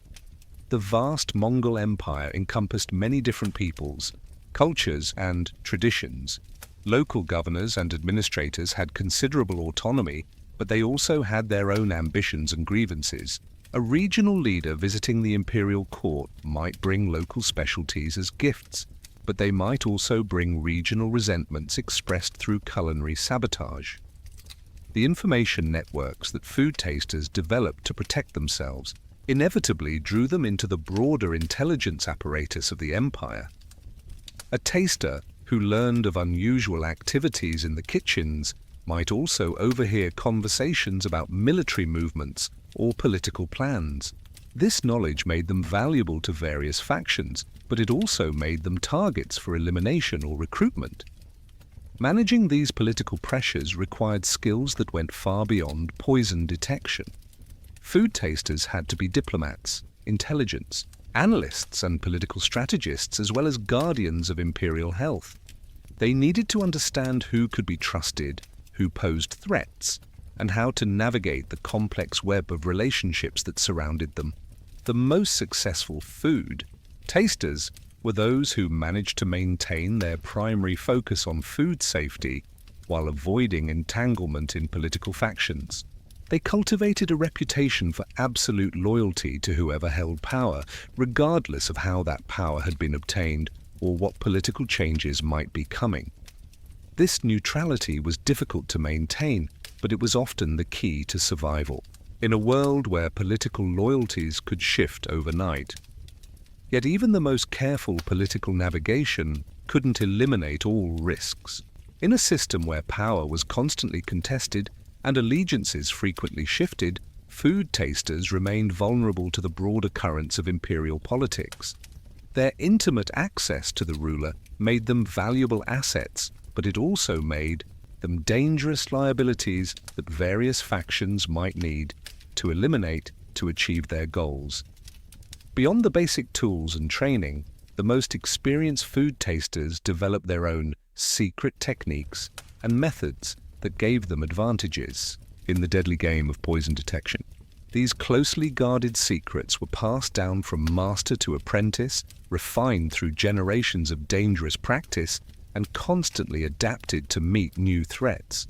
The vast Mongol Empire encompassed many different peoples, cultures, and traditions. Local governors and administrators had considerable autonomy, but they also had their own ambitions and grievances. A regional leader visiting the imperial court might bring local specialties as gifts, but they might also bring regional resentments expressed through culinary sabotage. The information networks that food tasters developed to protect themselves inevitably drew them into the broader intelligence apparatus of the empire. A taster who learned of unusual activities in the kitchens might also overhear conversations about military movements or political plans. This knowledge made them valuable to various factions, but it also made them targets for elimination or recruitment. Managing these political pressures required skills that went far beyond poison detection. Food tasters had to be diplomats, intelligence, analysts and political strategists, as well as guardians of imperial health. They needed to understand who could be trusted, who posed threats, and how to navigate the complex web of relationships that surrounded them. The most successful food tasters were those who managed to maintain their primary focus on food safety while avoiding entanglement in political factions. They cultivated a reputation for absolute loyalty to whoever held power, regardless of how that power had been obtained or what political changes might be coming. This neutrality was difficult to maintain, but it was often the key to survival, in a world where political loyalties could shift overnight. Yet even the most careful political navigation couldn't eliminate all risks. In a system where power was constantly contested and allegiances frequently shifted, food tasters remained vulnerable to the broader currents of imperial politics. Their intimate access to the ruler made them valuable assets, but it also made them dangerous liabilities that various factions might need to eliminate to achieve their goals. Beyond the basic tools and training, the most experienced food tasters developed their own secret techniques and methods that gave them advantages in the deadly game of poison detection. These closely guarded secrets were passed down from master to apprentice, refined through generations of dangerous practice, and constantly adapted to meet new threats.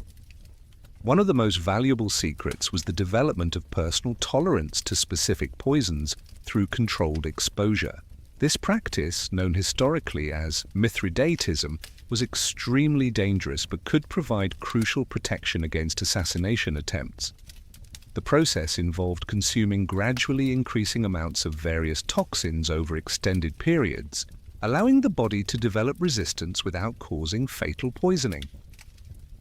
One of the most valuable secrets was the development of personal tolerance to specific poisons through controlled exposure. This practice, known historically as Mithridatism, was extremely dangerous but could provide crucial protection against assassination attempts. The process involved consuming gradually increasing amounts of various toxins over extended periods, allowing the body to develop resistance without causing fatal poisoning.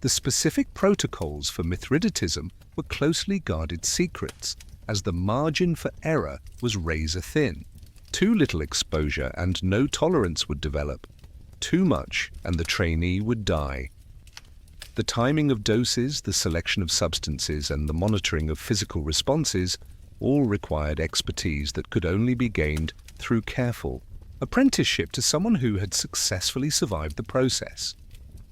The specific protocols for Mithridatism were closely guarded secrets, as the margin for error was razor thin. Too little exposure and no tolerance would develop. Too much and the trainee would die. The timing of doses, the selection of substances, and the monitoring of physical responses all required expertise that could only be gained through careful apprenticeship to someone who had successfully survived the process.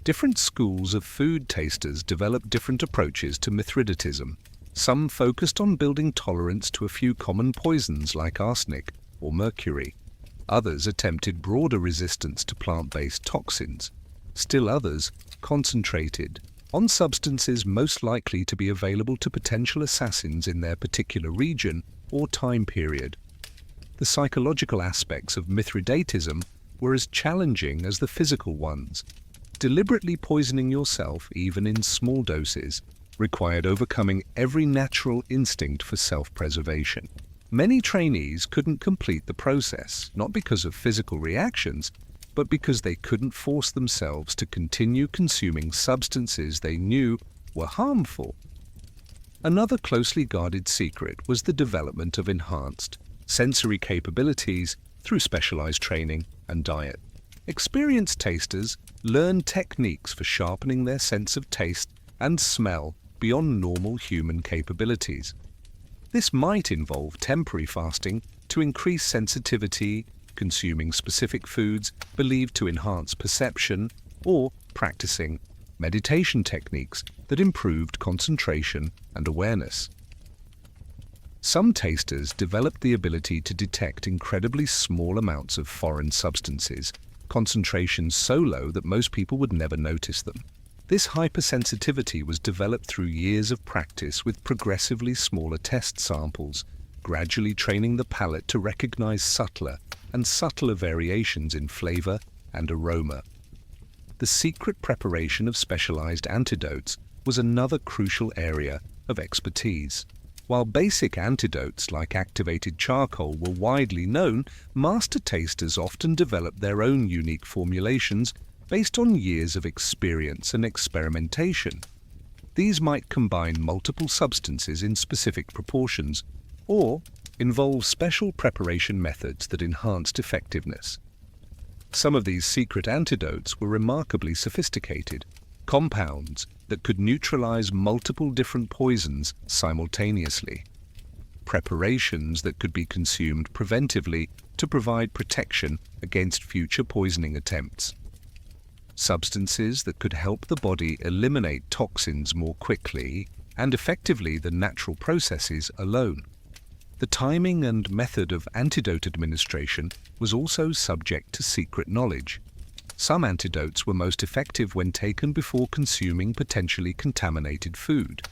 Different schools of food tasters developed different approaches to Mithridatism. Some focused on building tolerance to a few common poisons like arsenic or mercury. Others attempted broader resistance to plant-based toxins. Still others concentrated on substances most likely to be available to potential assassins in their particular region or time period. The psychological aspects of Mithridatism were as challenging as the physical ones. Deliberately poisoning yourself, even in small doses, required overcoming every natural instinct for self-preservation. Many trainees couldn't complete the process, not because of physical reactions, but because they couldn't force themselves to continue consuming substances they knew were harmful. Another closely guarded secret was the development of enhanced sensory capabilities through specialized training and diet. Experienced tasters learned techniques for sharpening their sense of taste and smell beyond normal human capabilities. This might involve temporary fasting to increase sensitivity, consuming specific foods believed to enhance perception, or practicing meditation techniques that improved concentration and awareness. Some tasters developed the ability to detect incredibly small amounts of foreign substances, concentrations so low that most people would never notice them. This hypersensitivity was developed through years of practice with progressively smaller test samples, gradually training the palate to recognize subtler and subtler variations in flavor, and aroma. The secret preparation of specialized antidotes was another crucial area of expertise. While basic antidotes like activated charcoal were widely known, master tasters often developed their own unique formulations based on years of experience and experimentation. These might combine multiple substances in specific proportions, or involve special preparation methods that enhanced effectiveness. Some of these secret antidotes were remarkably sophisticated, compounds that could neutralize multiple different poisons simultaneously, preparations that could be consumed preventively to provide protection against future poisoning attempts, substances that could help the body eliminate toxins more quickly and effectively than natural processes alone. The timing and method of antidote administration was also subject to secret knowledge. Some antidotes were most effective when taken before consuming potentially contaminated food.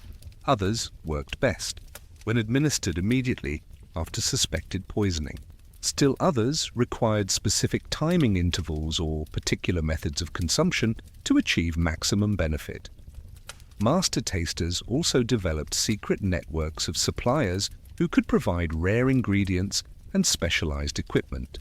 Others worked best when administered immediately after suspected poisoning. Still others required specific timing intervals or particular methods of consumption to achieve maximum benefit. Master tasters also developed secret networks of suppliers who could provide rare ingredients and specialized equipment.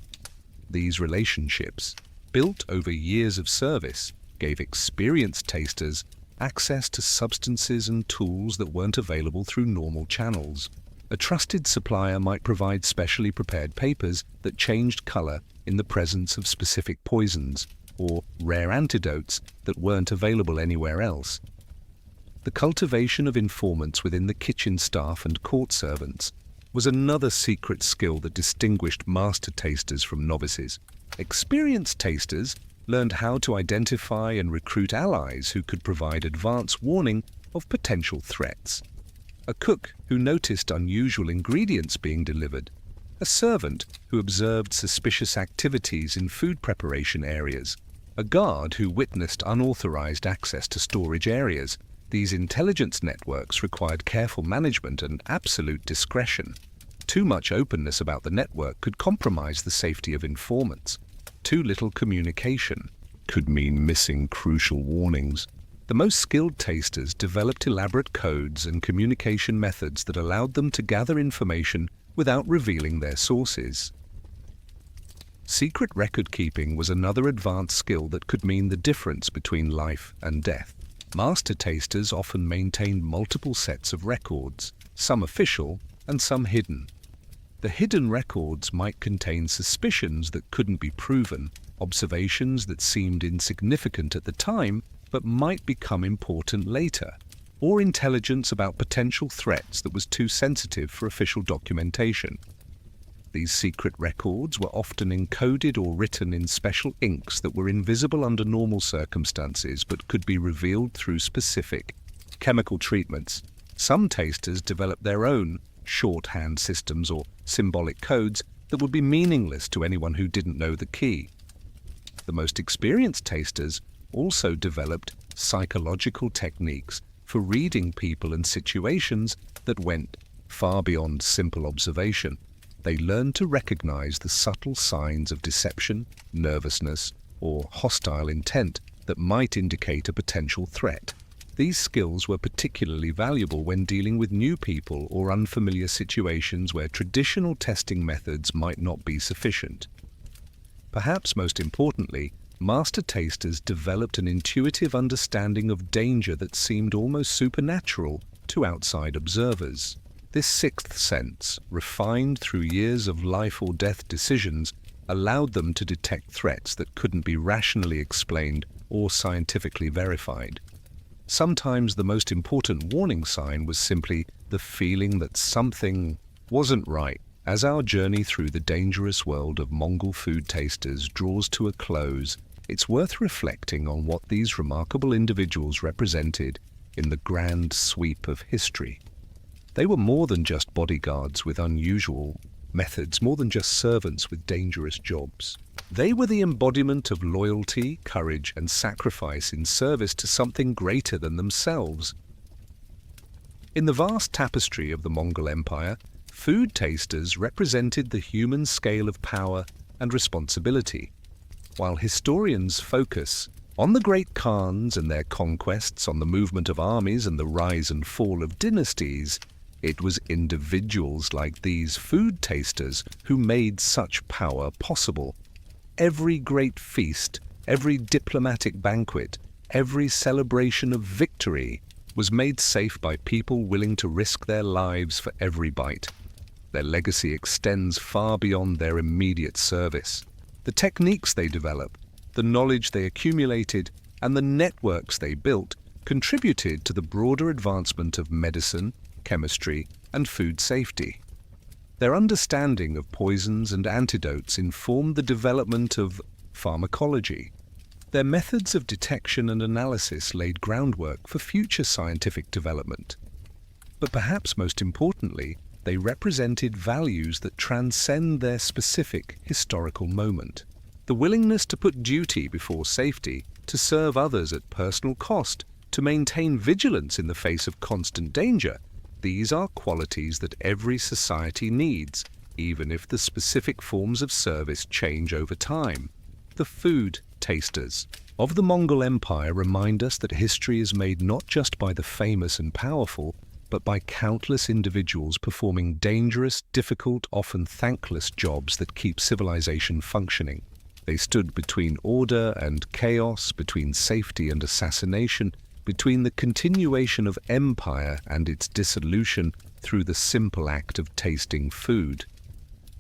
These relationships, built over years of service, gave experienced tasters access to substances and tools that weren't available through normal channels. A trusted supplier might provide specially prepared papers that changed color in the presence of specific poisons, or rare antidotes that weren't available anywhere else. The cultivation of informants within the kitchen staff and court servants was another secret skill that distinguished master tasters from novices. Experienced tasters learned how to identify and recruit allies who could provide advance warning of potential threats. A cook who noticed unusual ingredients being delivered, a servant who observed suspicious activities in food preparation areas, a guard who witnessed unauthorized access to storage areas. These intelligence networks required careful management and absolute discretion. Too much openness about the network could compromise the safety of informants. Too little communication could mean missing crucial warnings. The most skilled tasters developed elaborate codes and communication methods that allowed them to gather information without revealing their sources. Secret record keeping was another advanced skill that could mean the difference between life and death. Master tasters often maintained multiple sets of records, some official and some hidden. The hidden records might contain suspicions that couldn't be proven, observations that seemed insignificant at the time but might become important later, or intelligence about potential threats that was too sensitive for official documentation. These secret records were often encoded or written in special inks that were invisible under normal circumstances but could be revealed through specific chemical treatments. Some tasters developed their own shorthand systems or symbolic codes that would be meaningless to anyone who didn't know the key. The most experienced tasters also developed psychological techniques for reading people and situations that went far beyond simple observation. They learned to recognize the subtle signs of deception, nervousness, or hostile intent that might indicate a potential threat. These skills were particularly valuable when dealing with new people or unfamiliar situations where traditional testing methods might not be sufficient. Perhaps most importantly, master tasters developed an intuitive understanding of danger that seemed almost supernatural to outside observers. This sixth sense, refined through years of life or death decisions, allowed them to detect threats that couldn't be rationally explained or scientifically verified. Sometimes the most important warning sign was simply the feeling that something wasn't right. As our journey through the dangerous world of Mongol food tasters draws to a close, it's worth reflecting on what these remarkable individuals represented in the grand sweep of history. They were more than just bodyguards with unusual methods, more than just servants with dangerous jobs. They were the embodiment of loyalty, courage, and sacrifice in service to something greater than themselves. In the vast tapestry of the Mongol Empire, food tasters represented the human scale of power and responsibility. While historians focus on the great Khans and their conquests, on the movement of armies and the rise and fall of dynasties, it was individuals like these food tasters who made such power possible. Every great feast, every diplomatic banquet, every celebration of victory was made safe by people willing to risk their lives for every bite. Their legacy extends far beyond their immediate service. The techniques they developed, the knowledge they accumulated, and the networks they built contributed to the broader advancement of medicine, chemistry, and food safety. Their understanding of poisons and antidotes informed the development of pharmacology. Their methods of detection and analysis laid groundwork for future scientific development. But perhaps most importantly, they represented values that transcend their specific historical moment. The willingness to put duty before safety, to serve others at personal cost, to maintain vigilance in the face of constant danger, these are qualities that every society needs, even if the specific forms of service change over time. The food tasters of the Mongol Empire remind us that history is made not just by the famous and powerful, but by countless individuals performing dangerous, difficult, often thankless jobs that keep civilization functioning. They stood between order and chaos, between safety and assassination, between the continuation of empire and its dissolution through the simple act of tasting food.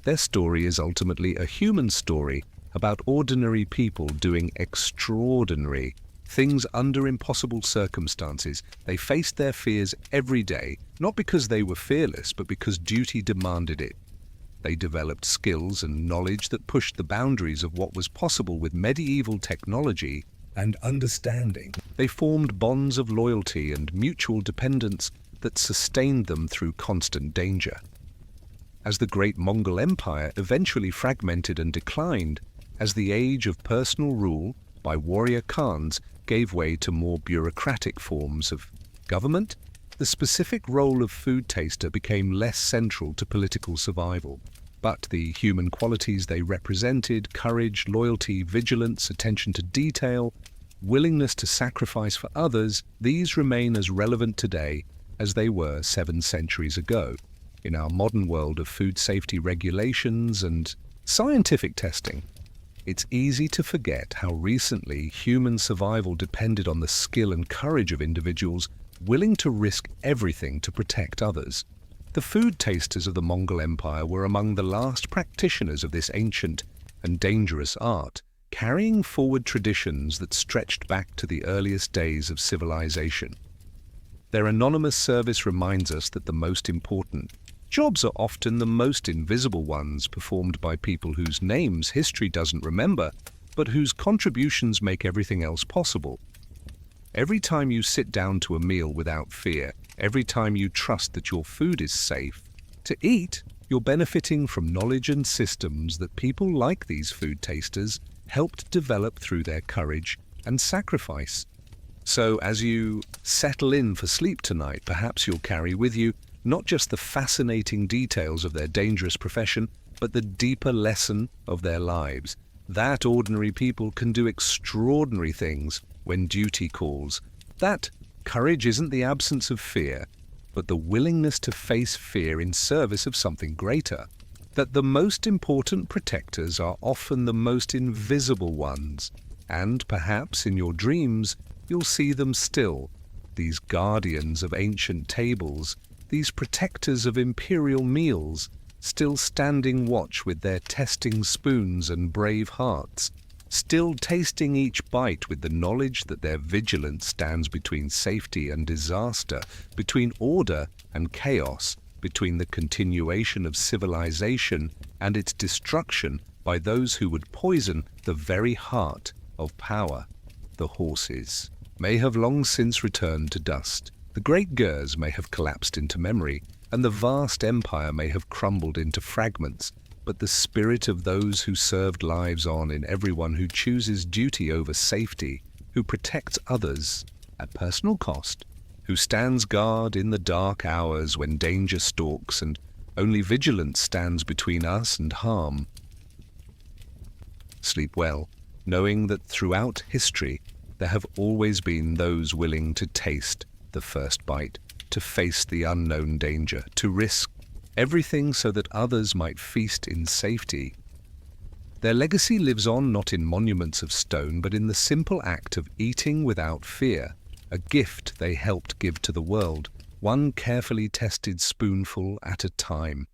Their story is ultimately a human story about ordinary people doing extraordinary things under impossible circumstances. They faced their fears every day, not because they were fearless, but because duty demanded it. They developed skills and knowledge that pushed the boundaries of what was possible with medieval technology and understanding. They formed bonds of loyalty and mutual dependence that sustained them through constant danger. As the great Mongol Empire eventually fragmented and declined, as the age of personal rule by warrior Khans gave way to more bureaucratic forms of government, the specific role of food taster became less central to political survival. But the human qualities they represented, courage, loyalty, vigilance, attention to detail, willingness to sacrifice for others, these remain as relevant today as they were 7 centuries ago. In our modern world of food safety regulations and scientific testing, it's easy to forget how recently human survival depended on the skill and courage of individuals willing to risk everything to protect others. The food tasters of the Mongol Empire were among the last practitioners of this ancient and dangerous art, carrying forward traditions that stretched back to the earliest days of civilization. Their anonymous service reminds us that the most important jobs are often the most invisible ones, performed by people whose names history doesn't remember, but whose contributions make everything else possible. Every time you sit down to a meal without fear, every time you trust that your food is safe to eat, you're benefiting from knowledge and systems that people like these food tasters helped develop through their courage and sacrifice. So as you settle in for sleep tonight, perhaps you'll carry with you not just the fascinating details of their dangerous profession, but the deeper lesson of their lives. That ordinary people can do extraordinary things when duty calls. That courage isn't the absence of fear, but the willingness to face fear in service of something greater. That the most important protectors are often the most invisible ones, and perhaps in your dreams you'll see them still, these guardians of ancient tables, these protectors of imperial meals, still standing watch with their testing spoons and brave hearts, still tasting each bite with the knowledge that their vigilance stands between safety and disaster, between order and chaos, between the continuation of civilization and its destruction by those who would poison the very heart of power. The horses may have long since returned to dust. The great Gers may have collapsed into memory, and the vast empire may have crumbled into fragments, but the spirit of those who served lives on in everyone who chooses duty over safety, who protects others at personal cost, who stands guard in the dark hours when danger stalks and only vigilance stands between us and harm. Sleep well, knowing that throughout history there have always been those willing to taste the first bite, to face the unknown danger, to risk everything so that others might feast in safety. Their legacy lives on not in monuments of stone, but in the simple act of eating without fear, a gift they helped give to the world, one carefully tested spoonful at a time.